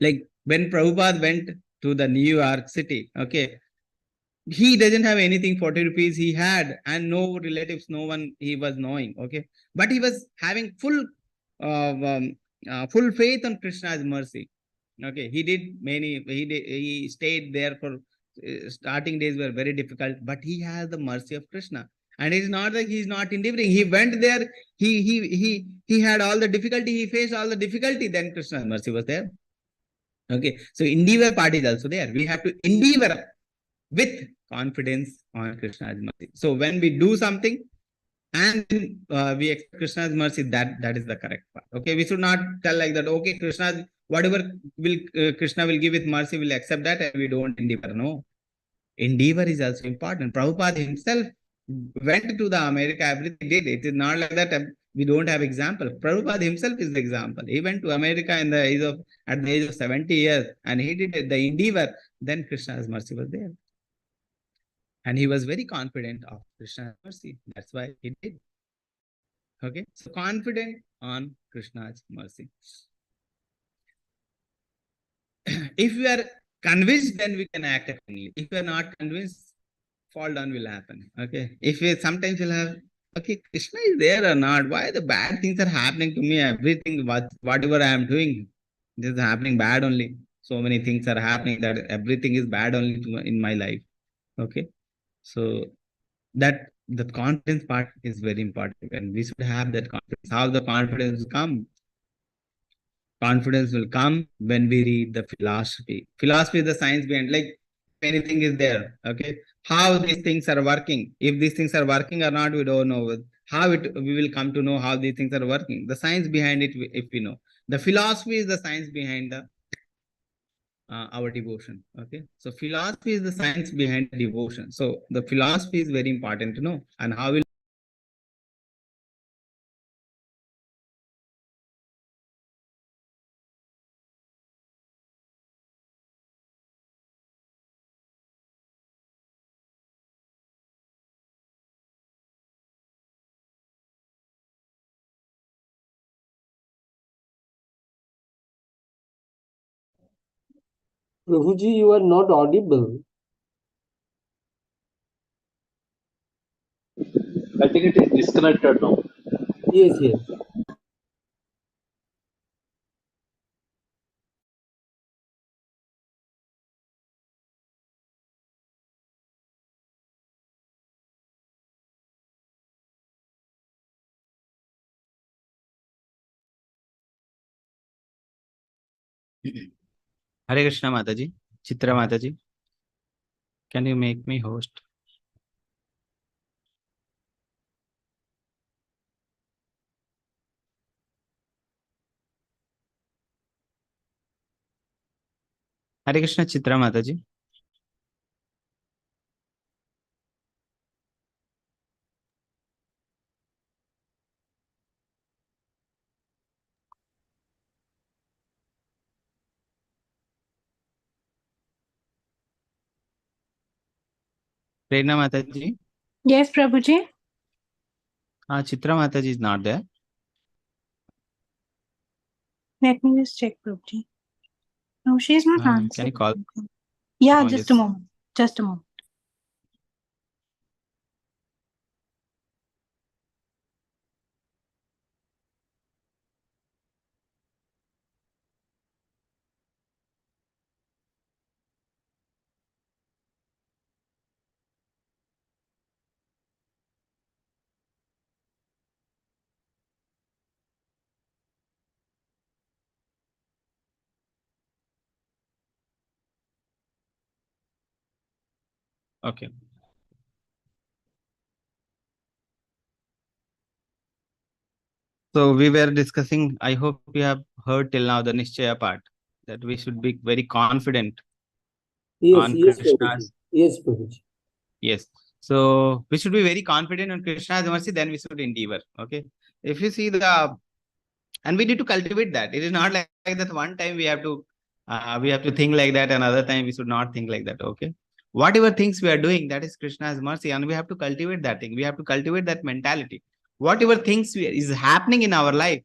Like when Prabhupada went to the New York City, okay, he doesn't have anything, 40 rupees he had, and no relatives, no one he was knowing. Okay, but he was having full faith on Krishna's mercy. Okay, he stayed there for starting days were very difficult, but he has the mercy of Krishna. And it's not like he's not endeavoring. He went there, he had all the difficulty, he faced all the difficulty, then Krishna's mercy was there. Okay, so endeavor part is also there. We have to endeavor with confidence on Krishna's mercy. So when we do something and we expect Krishna's mercy, that is the correct part. Okay, we should not tell like that. Okay, whatever Krishna will give with mercy, will accept that, and we don't endeavor. No, endeavor is also important. Prabhupada himself went to the America, everything did. It is not like that. We don't have example. Prabhupada himself is the example. He went to America at the age of 70 years, and he did the endeavor. Then Krishna's mercy was there. And he was very confident of Krishna's mercy. That's why he did. Okay, so confident on Krishna's mercy. If we are convinced, then we can act accordingly. If we are not convinced, fall down will happen. Okay, if we sometimes will have, okay, Krishna is there or not? Why the bad things are happening to me? Everything, whatever I am doing, this is happening bad only. So many things are happening that everything is bad only in my life. Okay, so that the confidence part is very important, and we should have that confidence. How the confidence will come? Confidence will come when we read the philosophy. Philosophy is the science behind, like anything is there. Okay, how these things are working. If these things are working or not, we don't know. We will come to know how these things are working. The science behind it, if we know. The philosophy is the science behind our devotion. Okay, so philosophy is the science behind devotion. So the philosophy is very important to know, and how will Prabhuji, you are not audible. I think it is disconnected now. Yes, yes. Hare Krishna Mataji, Chitra Mataji. Can you make me host? Hare Krishna Chitra Mataji. Prerna Mataji. Yes, Prabhuji. Chitra Mataji is not there. Let me just check, Prabhuji. No, she's not Can you answering. call? Yeah, Oh, just yes. a moment. Just a moment. Okay. So we were discussing, I hope you have heard till now the Nishchaya part, that we should be very confident Yes, on yes, Prabhuji. Krishna's. Yes, Prabhuji. Yes. So we should be very confident on Krishna's mercy, then we should endeavor. Okay. If you see and we need to cultivate that. It is not like that one time we have to think like that, another time we should not think like that. Okay. Whatever things we are doing, that is Krishna's mercy, and we have to cultivate that thing. We have to cultivate that mentality. Whatever things is happening in our life,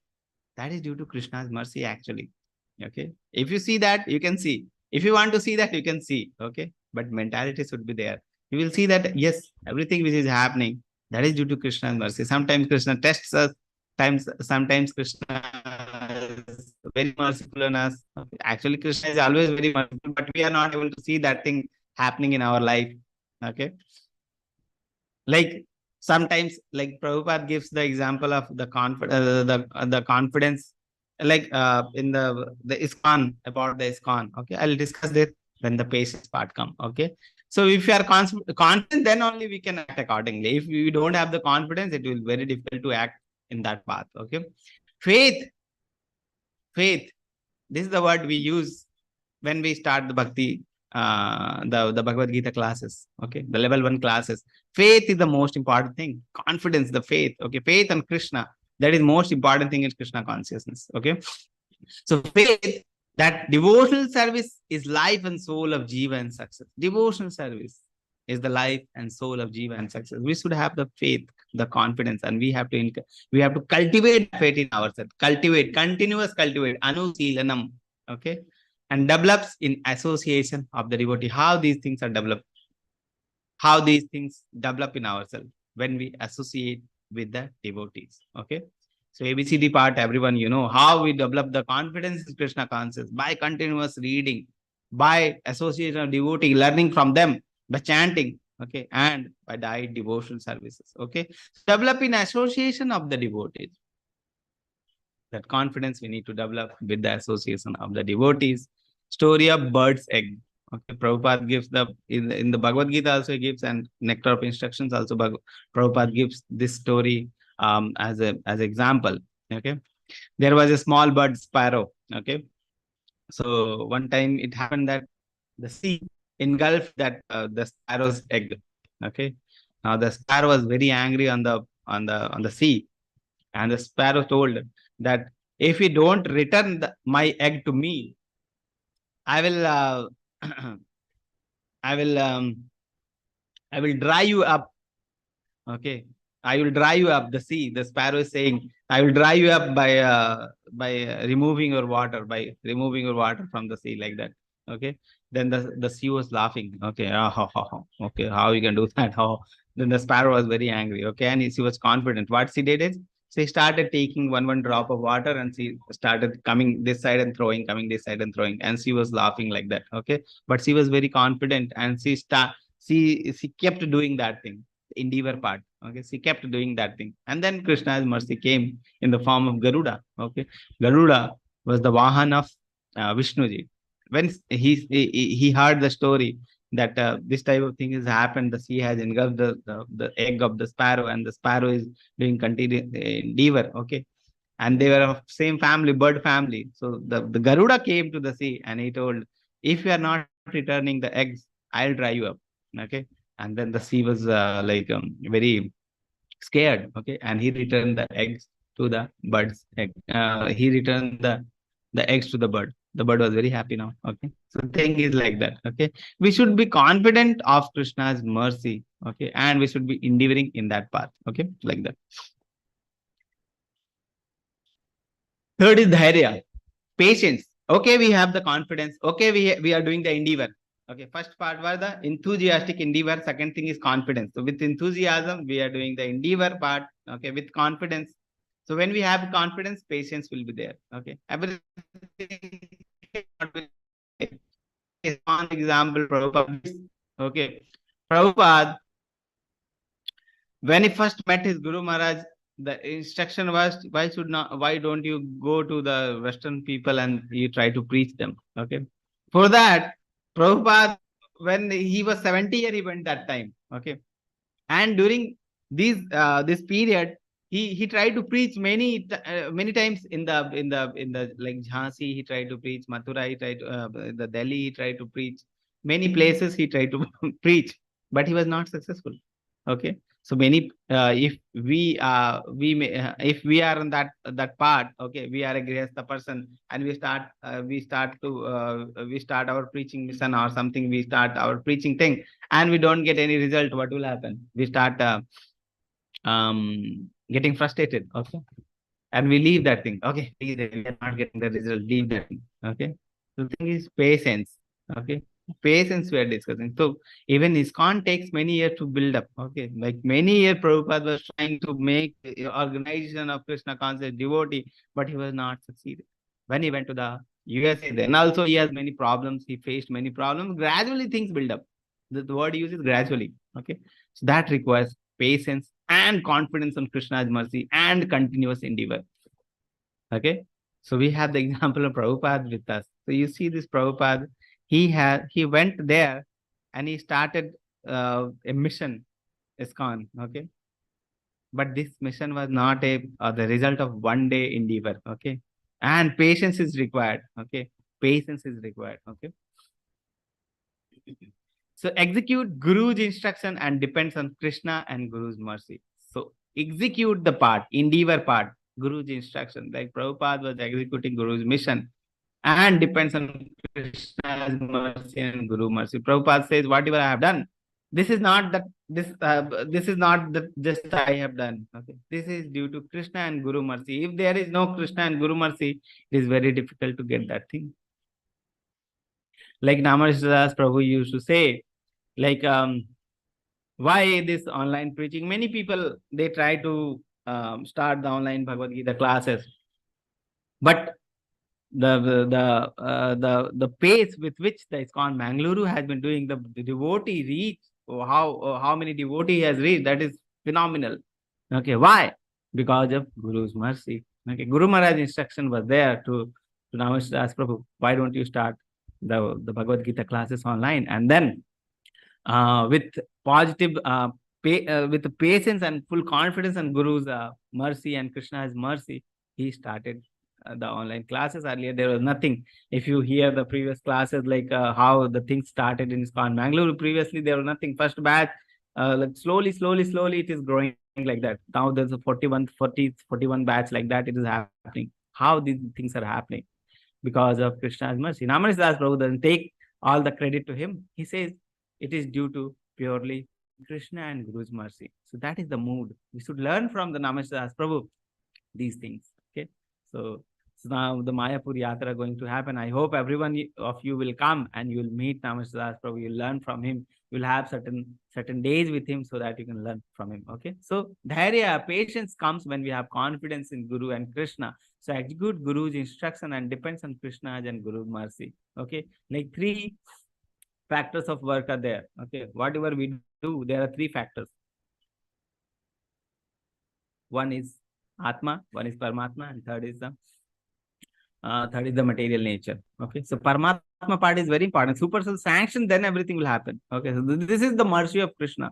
that is due to Krishna's mercy, actually. Okay. If you see that, you can see. If you want to see that, you can see. Okay. But mentality should be there. You will see that, yes, everything which is happening, that is due to Krishna's mercy. Sometimes Krishna tests us. Sometimes Krishna is very merciful on us. Actually, Krishna is always very merciful, but we are not able to see that thing happening in our life. Okay. Like sometimes, like Prabhupada gives the example of the confidence, like in the ISKCON, about the ISKCON. Okay, I'll discuss this when the patience part come. Okay, so if you are confident, then only we can act accordingly. If we don't have the confidence, it will be very difficult to act in that path. Okay, faith. This is the word we use when we start the bhakti, the Bhagavad Gita classes. Okay, the level 1 classes. Faith is the most important thing. Confidence, the faith. Okay, faith and Krishna, that is most important thing in Krishna consciousness. Okay, so faith, that devotional service is life and soul of Jiva and success. Devotional service is the life and soul of Jiva and success. We should have the faith, the confidence, and we have to cultivate faith in ourselves. Continuous cultivate, anusilanam. Okay, and develops in association of the devotee. How these things are developed? How these things develop in ourselves when we associate with the devotees. Okay. So ABCD part, everyone, how we develop the confidence in Krishna consciousness by continuous reading, by association of devotee, learning from them, by chanting, okay, and by diet devotional services. Okay. Develop in association of the devotees. That confidence we need to develop with the association of the devotees. Story of bird's egg. Okay, Prabhupada gives in the Bhagavad Gita also gives, and Nectar of Instructions also Prabhupada gives this story as example. Okay, there was a small bird sparrow. Okay, so one time it happened that the sea engulfed the sparrow's egg. Okay, now the sparrow was very angry on the sea, and the sparrow told that if you don't return my egg to me, I will I will dry you up. Okay, I will dry you up. The sea, the sparrow is saying, I will dry you up by removing your water, from the sea, like that. Okay, then the sea was laughing. Okay, okay, how you can do that? How? Then the sparrow was very angry. Okay, and she was confident. What she did is, she started taking one drop of water, and she started coming this side and throwing, coming this side and throwing, and she was laughing like that. Okay, but she was very confident, and she kept doing that thing, the endeavor part. Okay, she kept doing that thing, and then Krishna's mercy came in the form of Garuda. Okay, Garuda was the Vahan of Vishnuji. When he heard the story that this type of thing has happened, the sea has engulfed the egg of the sparrow, and the sparrow is doing continuous endeavor. Okay, and they were of same family, bird family. So the Garuda came to the sea and he told, if you are not returning the eggs, I'll dry you up. Okay, and then the sea was very scared. Okay, and he returned the eggs to the bird's egg. He returned the eggs to the bird. The bird was very happy now. Okay, so the thing is like that. Okay, we should be confident of Krishna's mercy. Okay, and we should be endeavoring in that path. Okay, like that. Third is dhairya, patience. Okay, we have the confidence. Okay, we are doing the endeavor. Okay, first part was the enthusiastic endeavor. Second thing is confidence. So with enthusiasm, we are doing the endeavor part. Okay, with confidence. So when we have confidence, patience will be there. Okay, everything. One example, Prabhupada. Okay, Prabhupada, when he first met his Guru Maharaj, the instruction was, why don't you go to the Western people and you try to preach them? Okay. For that, Prabhupada, when he was 70 years, he went that time. Okay. And during this period, he tried to preach many times in the like Jhansi, he tried to preach, Mathura, he tried to the Delhi, he tried to preach, many places he tried to preach, but he was not successful. Okay, so many if we are in that part, okay, we are a grihastha person and we start our preaching mission or something, we start our preaching thing and we don't get any result, what will happen? We start getting frustrated. Okay, and we leave that thing. Okay, we are not getting the result, leave that thing. Okay, so the thing is patience. Okay, patience we are discussing. So even ISKCON takes many years to build up. Okay, like many years Prabhupada was trying to make organization of Krishna conscious devotee, but he was not succeeded. When he went to the USA, then also he has many problems, he faced many problems. Gradually things build up. The word used is gradually. Okay, so that requires patience and confidence on Krishna's mercy and continuous endeavor. Okay, so we have the example of Prabhupada with us. So you see this Prabhupada, he went there and he started a mission, ISKCON. Okay, but this mission was not the result of one day endeavor. Okay, and patience is required. Okay, patience is required. Okay. So execute Guru's instruction and depends on Krishna and Guru's mercy. So execute the part, endeavor part, Guru's instruction. Like Prabhupada was executing Guru's mission and depends on Krishna's mercy and Guru mercy. Prabhupada says, whatever I have done, this is not that this is not that just I have done. Okay, this is due to Krishna and Guru mercy. If there is no Krishna and Guru mercy, it is very difficult to get that thing. Like Namashadas Prabhu used to say, like why this online preaching? Many people, they try to start the online Bhagavad Gita classes, but the pace with which the ISKCON Mangaluru has been doing, the devotee reach, how many devotee has reached, that is phenomenal. Okay, why? Because of Guru's mercy. Okay, Guru Maharaj instruction was there to Namashadas Prabhu, why don't you start the Bhagavad Gita classes online? And then with positive with the patience and full confidence and Guru's mercy and Krishna's mercy, he started the online classes. Earlier there was nothing. If you hear the previous classes, like how the things started in ISKCON Mangaluru, previously there was nothing. First batch, like slowly it is growing like that. Now there's a 41 batch, like that it is happening. How these things are happening? Because of Krishna's mercy. Namashadas Prabhu doesn't take all the credit to him. He says it is due to purely Krishna and Guru's mercy. So that is the mood. We should learn from the Namashadas Prabhu these things. Okay. So now the Mayapur Yatra going to happen. I hope everyone of you will come and you will meet Namashadas Prabhu. You'll learn from him. You'll have certain days with him so that you can learn from him. Okay. So dhairya, patience comes when we have confidence in Guru and Krishna. So execute Guru's instruction and depends on Krishna's and Guru's mercy. Okay. Like 3 factors of work are there. Okay. Whatever we do, there are 3 factors. One is Atma, one is Paramatma, and third is the Third is the material nature. Okay, so Paramatma part is very important. Super soul sanction, then everything will happen. Okay, so this is the mercy of Krishna.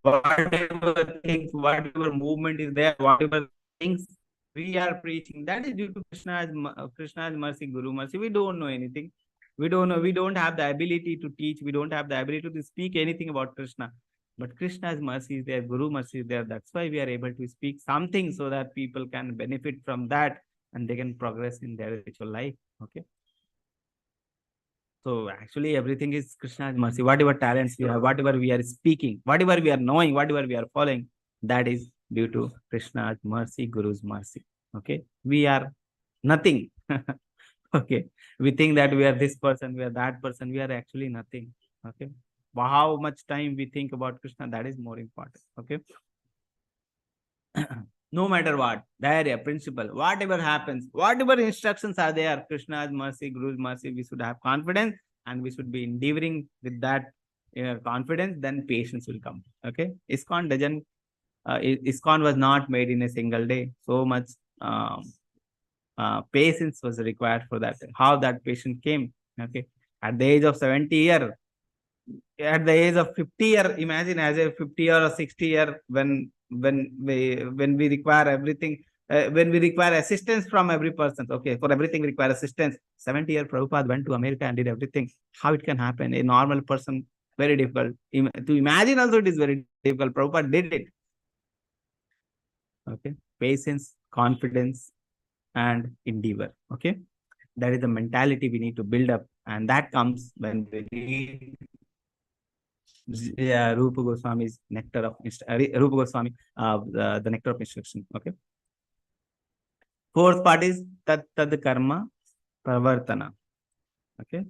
Whatever things, whatever movement is there, whatever things we are preaching, that is due to Krishna's mercy, Guru mercy. We don't know anything. We don't know. We don't have the ability to teach. We don't have the ability to speak anything about Krishna. But Krishna's mercy is there, Guru mercy is there. That's why we are able to speak something so that people can benefit from that and they can progress in their spiritual life. Okay. So actually everything is Krishna's mercy. Whatever talents we have, whatever we are speaking, whatever we are knowing, whatever we are following, that is due to Krishna's mercy, Guru's mercy. Okay. We are nothing. Okay. We think that we are this person, we are that person. We are actually nothing. Okay. How much time we think about Krishna, that is more important. Okay. No matter what, diarrhea, principle, whatever happens, whatever instructions are there, Krishna's mercy, Guru's mercy, we should have confidence and we should be endeavoring with that confidence, then patience will come. Okay. ISKCON doesn't, ISKCON was not made in a single day. So much patience was required for that. How that patient came. Okay. At the age of 70 years, at the age of 50 year, imagine as a 50 or a 60 year when we require everything, when we require assistance from every person. Okay, for everything we require assistance. 70-year Prabhupada went to America and did everything. How it can happen? A normal person, very difficult. To imagine also it is very difficult. Prabhupada did it. Okay, patience, confidence, and endeavor. Okay, that is the mentality we need to build up, and that comes when we read Rupa Goswami's nectar of Rupa Goswami, the nectar of instruction. Okay. Fourth part is tad karma pravartana. Okay.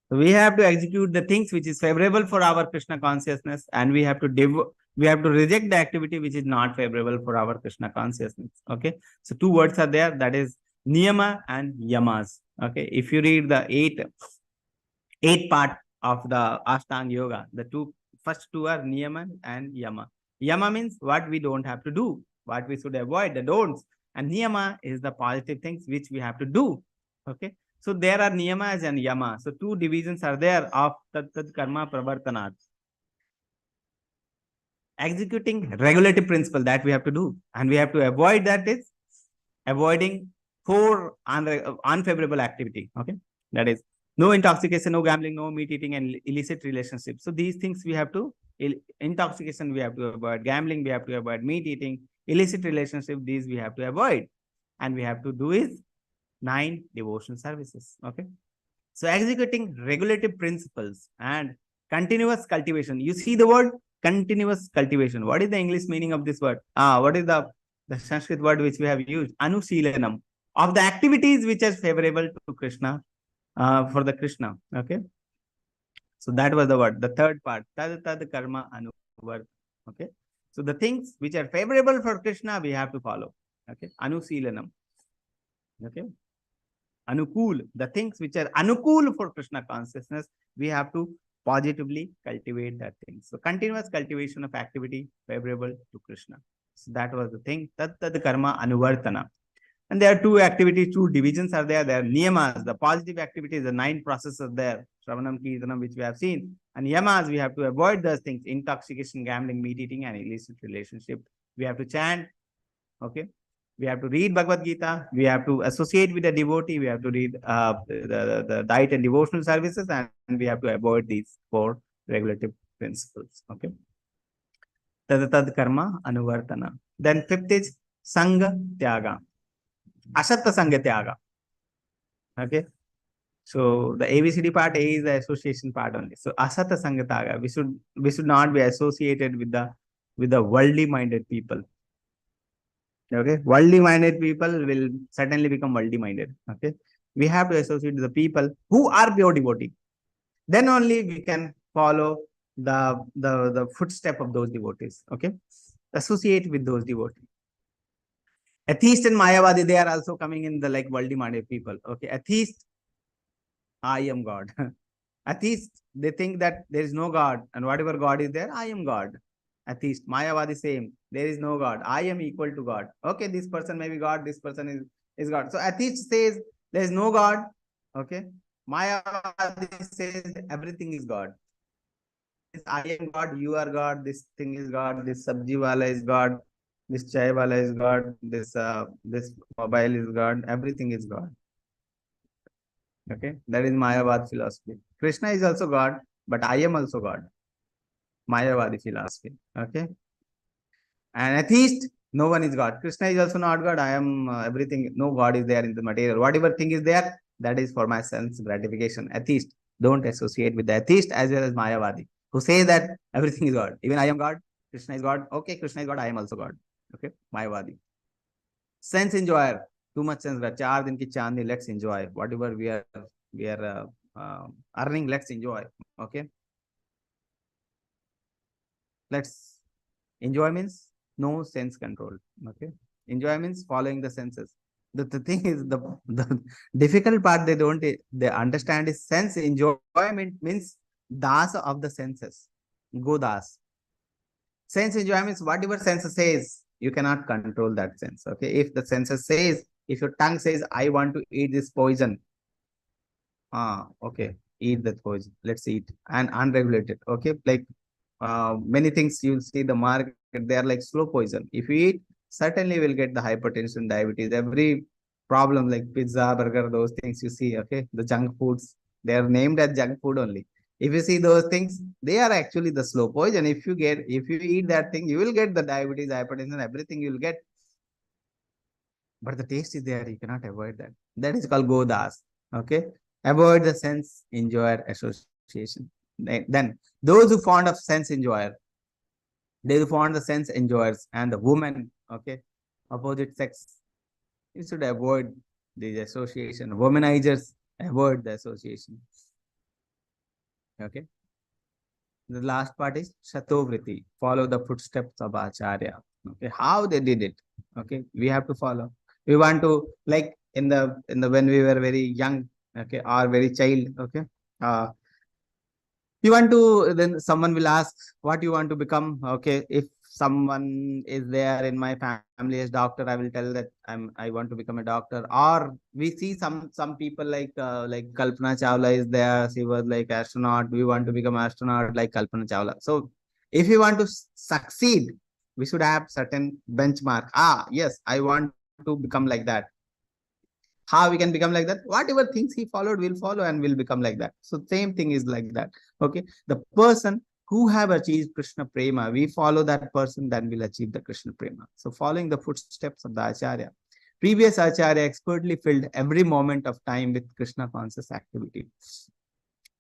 So we have to execute the things which is favorable for our Krishna consciousness, and we have to reject the activity which is not favorable for our Krishna consciousness. Okay. So two words are there, that is niyama and yamas. Okay. If you read the eight part of the Ashtanga Yoga, the first two are niyama and yama. Yama means what we don't have to do, what we should avoid, the don'ts. And niyama is the positive things which we have to do. Okay. So there are niyamas and yama. So two divisions are there of tad karma pravartanat. Executing regulative principle that we have to do. And we have to avoid, that is avoiding four unfavorable activity. Okay. That is no intoxication, no gambling, no meat eating, and illicit relationships. So these things we have to, intoxication we have to avoid, gambling we have to avoid, meat eating, illicit relationship, these we have to avoid. And we have to do is 9 devotional services. Okay. So executing regulative principles and continuous cultivation. You see the word continuous cultivation. What is the English meaning of this word? What is the Sanskrit word which we have used? Anusilanam. Of the activities which are favorable to Krishna, for the Krishna. Okay. So that was the word. The third part, tad karma anuvart. Okay. So the things which are favorable for Krishna, we have to follow. Okay. Anusilanam. Okay. Anukul. The things which are anukul for Krishna consciousness, we have to positively cultivate that thing. So continuous cultivation of activity favorable to Krishna. So that was the thing. Tad karma anuvartana. And there are two activities, two divisions are there. There are niyamas, the positive activities, the 9 processes there, Shravanam, Kirtanam, which we have seen. And yamas, we have to avoid those things, intoxication, gambling, meat eating, and illicit relationship. We have to chant. Okay. We have to read Bhagavad Gita. We have to associate with a devotee. We have to read the diet and devotional services, and we have to avoid these 4 regulative principles. Okay. Tad karma anuvartana. Then 5th is Sangha Tyaga. Ashatta Sangha Tyaga. Okay. So the ABCD part, A is the association part only. So Asata Sangha Tyaga. We should not be associated with the worldly minded people. Okay. Worldly minded people will certainly become worldly minded. Okay. We have to associate with the people who are pure devotee. Then only we can follow the footstep of those devotees. Okay. Associate with those devotees. Atheist and Mayavadi, they are also coming in the like worldly minded people. Okay. Atheist, I am God. Atheist, they think that there is no God, and whatever God is there, I am God. Atheist. Mayavadi, same. There is no God. I am equal to God. Okay, this person may be God, this person is God. So atheist says There is no God. Okay. Mayavadi says everything is God. I am God, you are God, this thing is God, this sabji wala is God, this chai wala is God, this mobile is God, everything is God. Okay, that is Mayavad philosophy. Krishna is also God, but I am also God. Mayavadi philosophy. Okay, and atheist, no one is God. Krishna is also not God. I am everything. No God is there in the material. Whatever thing is there, that is for my sense gratification. Atheist, don't associate with the atheist as well as Mayavadi, who say that everything is God. Even I am God. Krishna is God. Okay, Krishna is God. I am also God. Okay, Mayavadi. Sense enjoyer. Too much sense. 4 दिन की चांदनी. Let's enjoy whatever we are earning. Let's enjoy. Okay. Let's enjoy means no sense control. Okay. Enjoy means following the senses. The thing is the difficult part they understand is sense enjoyment means das of the senses. Go das. Sense enjoyment means whatever sense says, you cannot control that sense. Okay. If the senses says, if your tongue says, I want to eat this poison. Okay. Eat that poison. Let's eat. And unregulated. Okay. Like many things you'll see the market, they are like slow poison. If you eat, certainly will get the hypertension, diabetes, every problem like pizza, burger, those things you see. Okay. The junk foods, they are named as junk food only. If you see those things, they are actually the slow poison. If you eat that thing, you will get the diabetes, hypertension, everything you will get. But the taste is there. You cannot avoid that. That is called Godas. Okay. Avoid the sense enjoyer association. Then those who fond of sense enjoyer, they who fond the sense enjoyers and the woman, okay, opposite sex, you should avoid the association. Womanizers, avoid the association. Okay. The last part is Shatovriti, follow the footsteps of Acharya. Okay, how they did it. Okay, we have to follow. We want to, like in the when we were very young, okay, or very child, okay. You want to, then someone will ask what you want to become. Okay, if someone is there in my family as doctor, I will tell that I want to become a doctor. Or we see some people like Kalpana Chawla is there, she was like astronaut, we want to become astronaut like Kalpana Chawla. So if you want to succeed, we should have certain benchmark. Yes, I want to become like that. How we can become like that? Whatever things he followed, will follow and will become like that. So same thing is like that. Okay, the person who have achieved Krishna Prema, we follow that person, then will achieve the Krishna Prema. So following the footsteps of the Acharya. Previous Acharya expertly filled every moment of time with Krishna conscious activity.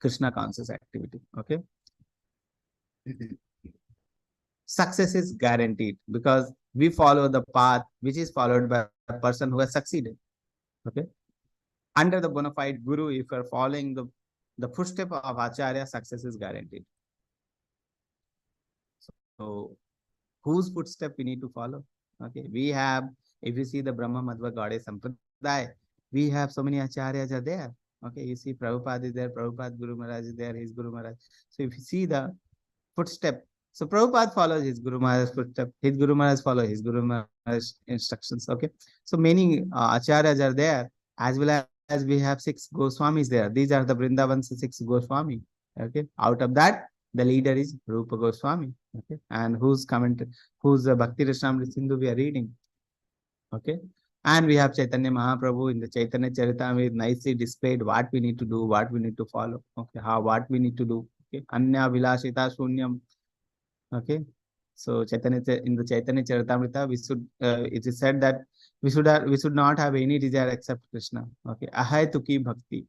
Krishna conscious activity. Okay. Success is guaranteed because we follow the path which is followed by a person who has succeeded. Okay. Under the bona fide guru, if you are following the footstep of Acharya, success is guaranteed. So whose footstep we need to follow? Okay. We have, if you see the Brahma Madhva Goddess Sampradaya, we have so many Acharyas are there. Okay. You see Prabhupada is there, Prabhupada Guru Maharaj is there, his Guru Maharaj. So if you see the footstep, so Prabhupada follows his Guru Maharaj's footstep, his Guru Maharaj follow his Guru Maharaj's instructions. Okay. So many Acharyas are there, as well as we have 6 Goswamis there. These are the Vrindavan's 6 Goswami. Okay. Out of that, the leader is Rupa Goswami. Okay. And whose Bhakti Rasamrita Sindhu we are reading. Okay. And we have Chaitanya Mahaprabhu in the Chaitanya Charitamrita nicely displayed what we need to do, what we need to follow. Okay. What we need to do. Okay. Anya Vilashita Shunyam. Okay. So in the Chaitanya Charitamrita, we should, it is said that we should not have any desire except Krishna. Okay. Ahaytuki bhakti.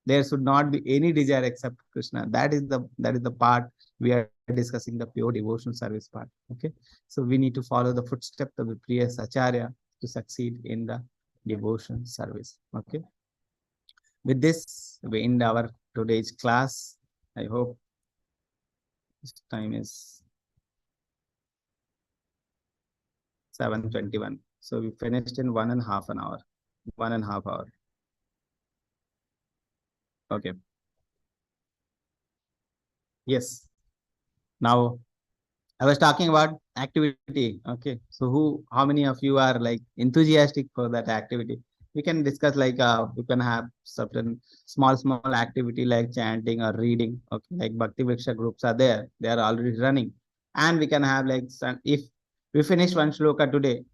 There should not be any desire except Krishna. That is the part we are discussing, the pure devotional service part. Okay. So we need to follow the footsteps of the previous Acharya to succeed in the devotion service. Okay. With this, we end our today's class. I hope this time is 7:21. So we finished in 1.5 hour. 1.5 hour. Okay. Yes. Now I was talking about activity. Okay. So how many of you are like enthusiastic for that activity? we can discuss like we can have certain small activity like chanting or reading. Okay, like Bhakti Vriksha groups are there; they are already running, and we can have like if we finish one shloka today,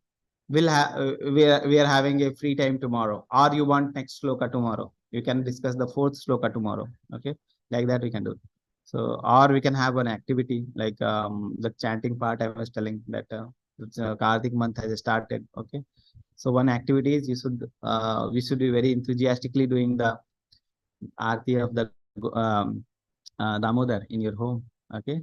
we'll have we are having a free time tomorrow, or you want next shloka tomorrow. You can discuss the fourth shloka tomorrow. Okay, like that we can do. So, or we can have an activity like the chanting part I was telling that Kartik month has started. Okay, so one activity is you should we should be very enthusiastically doing the aarti of the Damodar in your home. Okay,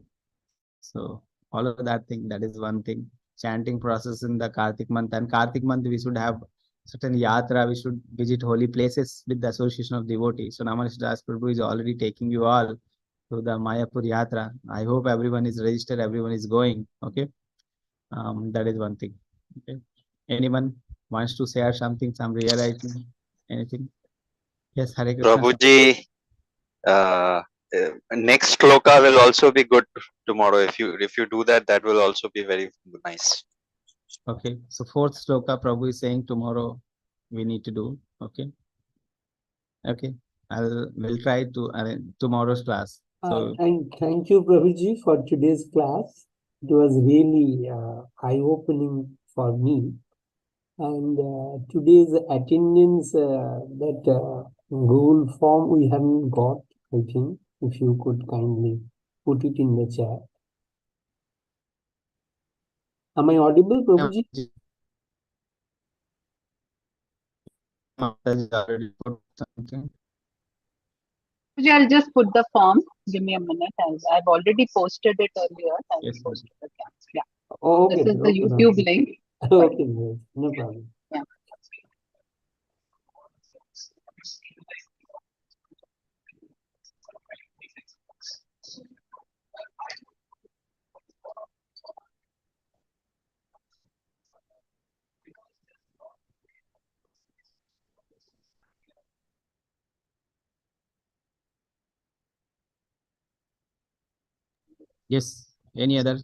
so follow that thing. That is one thing. Chanting process in the Kartik month, and Kartik month we should have certain yatra. We should visit holy places with the association of devotees. So Namaste Das Prabhu is already taking you all to the Mayapur yatra. I hope everyone is registered. Everyone is going. Okay, that is one thing. Okay, anyone wants to share something, some realization, anything? Yes, Hare Krishna. Prabhuji, next sloka will also be good tomorrow. If you do that, that will also be very nice. Okay, so fourth sloka Prabhu is saying tomorrow we need to do. Okay, okay, we'll try to tomorrow's class. So And thank you, Prabhuji, for today's class. It was really eye-opening for me. And today's attendance, that Google form we haven't got, I think. If you could kindly put it in the chat. Am I audible, Prabhuji? already put something. I'll just put the form. Give me a minute. I've already posted it earlier. I'll Yes, post it again. Yeah. Oh, This okay, is the okay, YouTube Prabhuji. link. Okay, no problem. Yeah. Yes, any other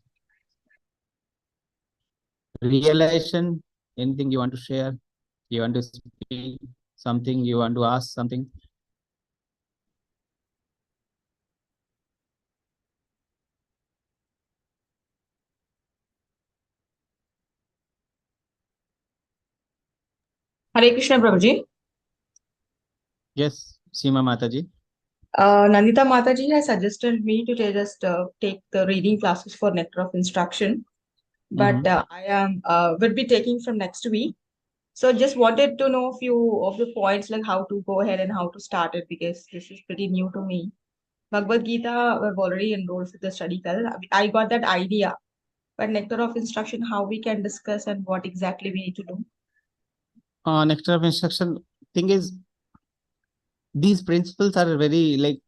realization? Anything you want to share? You want to speak something? You want to ask something? Hare Krishna Prabhuji. Yes, Seema Mataji. Nandita Mataji has suggested me to just take the reading classes for Nectar of Instruction, but I am will be taking from next week. So just wanted to know a few of the points like how to go ahead and how to start it because this is pretty new to me. Bhagavad Gita, we've already enrolled for the study class. I got that idea, but Nectar of Instruction, how we can discuss and what exactly we need to do. Nectar of Instruction thing is these principles are very like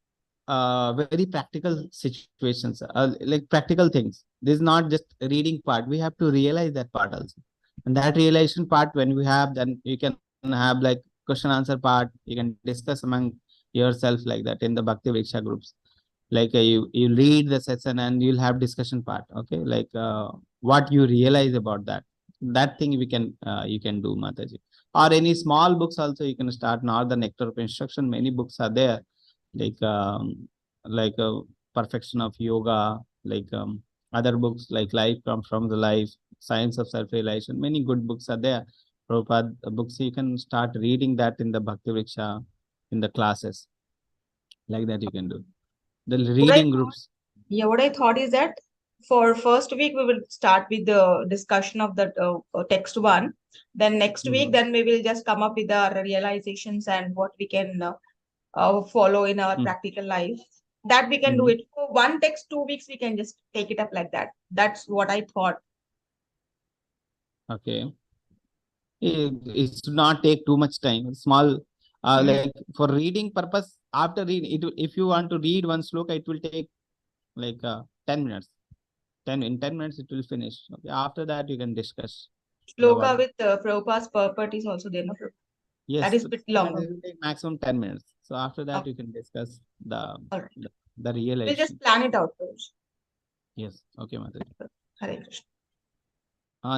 very practical situations, like practical things. This is not just a reading part. We have to realize that part also. And that realization part, when we have, then you can have like question answer part. You can discuss among yourself like that in the Bhakti Vriksha groups. Like you read the session and you'll have discussion part. Okay, like what you realize about that. That thing we can you can do, Mataji. Or any small books also you can start. Not the Nectar of Instruction. Many books are there like perfection of yoga, like other books like life comes from the life, science of self-realization. Many good books are there. Prabhupada books, you can start reading that in the Bhakti Vriksha in the classes. Like that you can do. The reading groups. Yeah, what I thought is that for first week we will start with the discussion of the text one. Then next week, then we will just come up with our realizations and what we can follow in our practical life. That we can do it for one text, 2 weeks. We can just take it up like that. That's what I thought. Okay. It should not take too much time. Small, like for reading purpose. After reading it, if you want to read one sloka, it will take like 10 minutes. In 10 minutes it will finish. Okay. After that you can discuss. Sloka with Prabhupada's purport is also there. No? Yes, that is a bit long. It will take maximum 10 minutes. So after that you can discuss the realization. We'll just plan it out first. Yes. Okay, Mataji. Hare Krishna.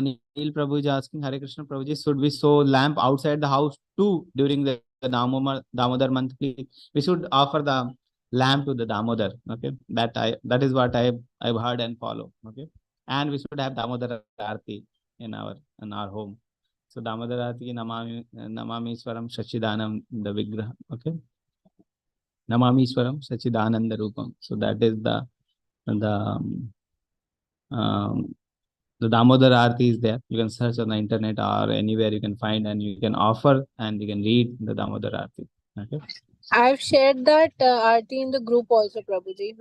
Neil Prabhu is asking, Hare Krishna Prabhuji, should we sow lamp outside the house too during the Damodar month, please? We should offer the lamp to the Damodar. Okay, that is what I've heard and follow. Okay, and we should have Damodar Aarti in our home. So Damodar Aarti Namami Swaram Shachidanam the Vigraha. Okay, Namami Swaram Sachidananda Rupam. So that is the Damodar Aarti is there. You can search on the internet or anywhere you can find, and you can offer and you can read the Damodar Aarti. Okay. I've shared that Aarti in the group also, Prabhuji.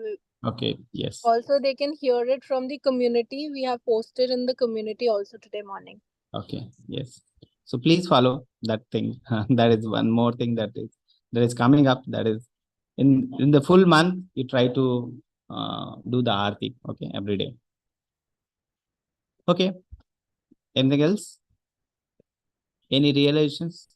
Okay. Yes. Also, they can hear it from the community. We have posted in the community also today morning. Okay. Yes. So please follow that thing. That is one more thing that is coming up. That is in the full month. You try to do the Aarti. Okay, every day. Okay. Anything else? Any realizations?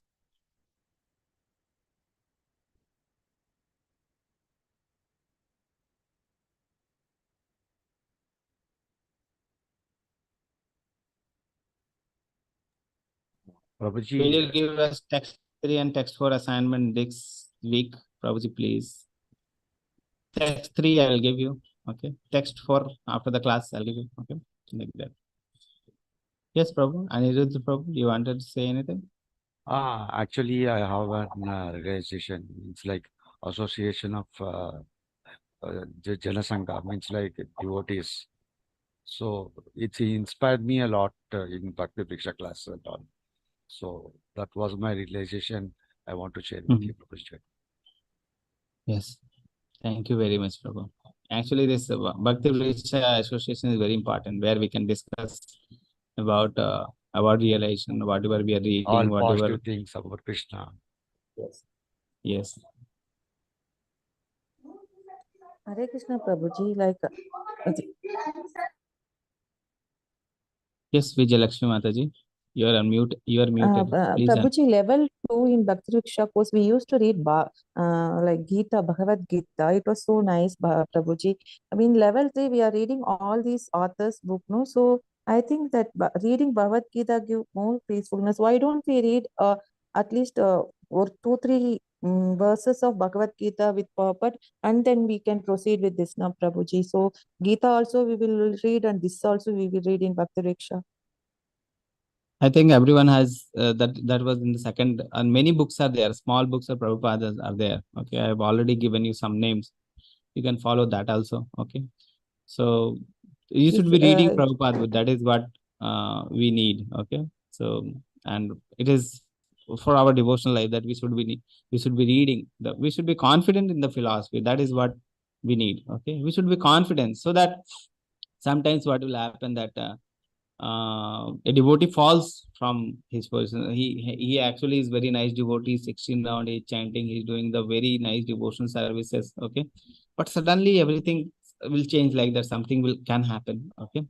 Prabhuji, Will you give us text 3 and text 4 assignment this week, Prabhuji, please? Text 3 I will give you. Okay. Text 4 after the class I'll give you. Okay. Like that. Yes, Prabhu. Anirudh Prabhu, you wanted to say anything? Actually, I have an organization. It's like Association of Janasangha, means like devotees. So it inspired me a lot in Bhakti Vriksha class and all. So that was my realization I want to share with you, Prabhuji. Yes. Thank you very much, Prabhu. Actually, this Bhakti Vriksha Association is very important, where we can discuss about realization, whatever we are reading, All whatever positive things about Krishna. Yes. Yes. Hare Krishna Prabhuji, like Yes, Vijayalakshmi Mataji. You are unmute. You are muted. Please. Prabhuji, level 2 in Bhakti Vriksha course, we used to read like Gita, Bhagavad Gita. It was so nice, Prabhuji. I mean, level 3, we are reading all these authors' book, no? So I think that reading Bhagavad Gita give more peacefulness. Why don't we read at least or 2-3 verses of Bhagavad Gita with purport, and then we can proceed with this now, Prabhuji. So Gita also we will read, and this also we will read in Bhakti Vriksha. I think everyone has that was in the second, and many books are there. Small books of Prabhupada are there. Okay, I have already given you some names. You can follow that also. Okay, so you should be reading Prabhupada book. That is what we need. Okay, so and it is for our devotional life that we should be reading. We should be confident in the philosophy. That is what we need. Okay, we should be confident, so that sometimes what will happen that a devotee falls from his position. He actually is very nice devotee, 16 round, he's chanting, he's doing the very nice devotion services. Okay, but suddenly everything will change like that. Something can happen. Okay,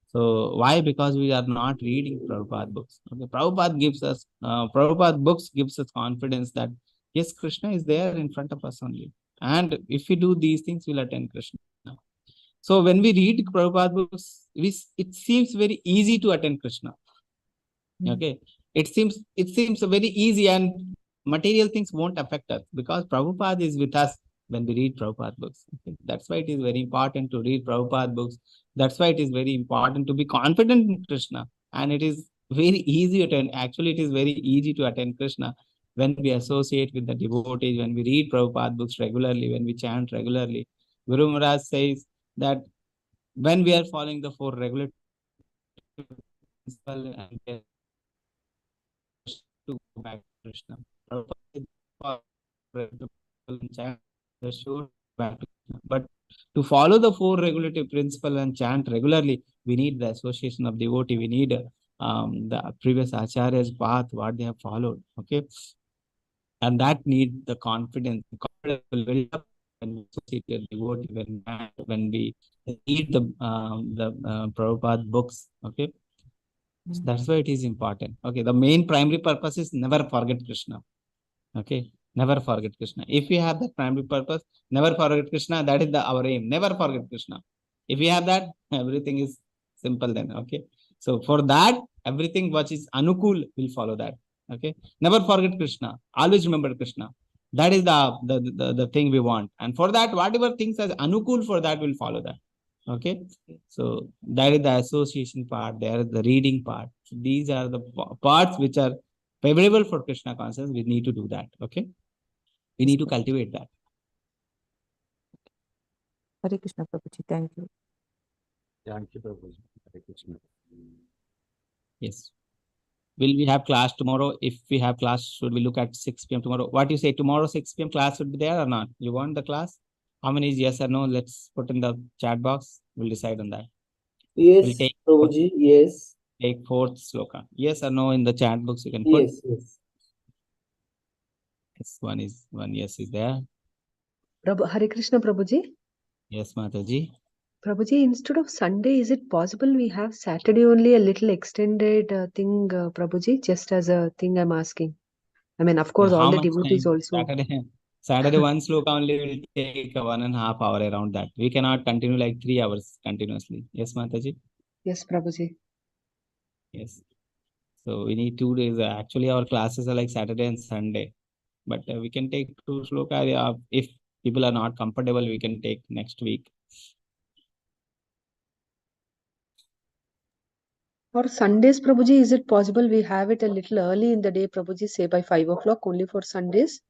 so why? Because we are not reading Prabhupada books. Okay, Prabhupada books gives us confidence that yes, Krishna is there in front of us only, and if we do these things, we'll attain Krishna. So when we read Prabhupada books, it seems very easy to attain Krishna. Okay, it seems very easy, and material things won't affect us because Prabhupada is with us when we read Prabhupada books. Okay? That's why it is very important to read Prabhupada books. That's why it is very important to be confident in Krishna, and it is very easy to attain. Actually, it is very easy to attain Krishna when we associate with the devotees, when we read Prabhupada books regularly, when we chant regularly. Guru Maharaj says that when we are following the 4 regular principles and to go back to Krishna, but to follow the 4 regulative principles and chant regularly, we need the association of devotee. We need the previous acharya's path, what they have followed. Okay, and that need the confidence. The confidence will build up when we associate with devotee, when we read the Prabhupada books. Okay, so that's why it is important. Okay, the main primary purpose is never forget Krishna. Okay, never forget Krishna. If we have that primary purpose, never forget Krishna, that is our aim. Never forget Krishna. If we have that, everything is simple then. Okay, So for that, everything which is anukul will follow that. Okay. Never forget Krishna. Always remember Krishna. That is the thing we want. And for that, whatever things as anukul for that will follow that. Okay. So that is the association part. There is the reading part. So these are the parts which are favorable for Krishna consciousness. We need to do that. Okay. We need to cultivate that. Hare Krishna Prabhuji, thank you. Thank you, Prabhuji. Hare Krishna. Yes. Will we have class tomorrow? If we have class, should we look at 6 p.m. tomorrow? What do you say? Tomorrow 6 p.m. class would be there or not? You want the class? How many is yes or no? Let's put in the chat box. We'll decide on that. Yes, We'll Prabhuji, yes. take fourth sloka. Yes or no in the chat box you can put. Yes, yes. Yes, one yes is there. Hare Krishna Prabhuji. Yes, Mataji. Prabhuji, instead of Sunday, is it possible we have Saturday only a little extended thing, Prabhuji? Just as a thing I'm asking. I mean, of course, all How the much devotees time? also. Saturday one sloka only will take 1.5 hours around that. We cannot continue like 3 hours continuously. Yes, Mataji? Yes, Prabhuji. Yes. So we need 2 days. Actually, our classes are like Saturday and Sunday. But we can take 2 sloka. If people are not comfortable, we can take next week. For Sundays, Prabhuji, is it possible we have it a little early in the day, Prabhuji, say by 5 o'clock only for Sundays?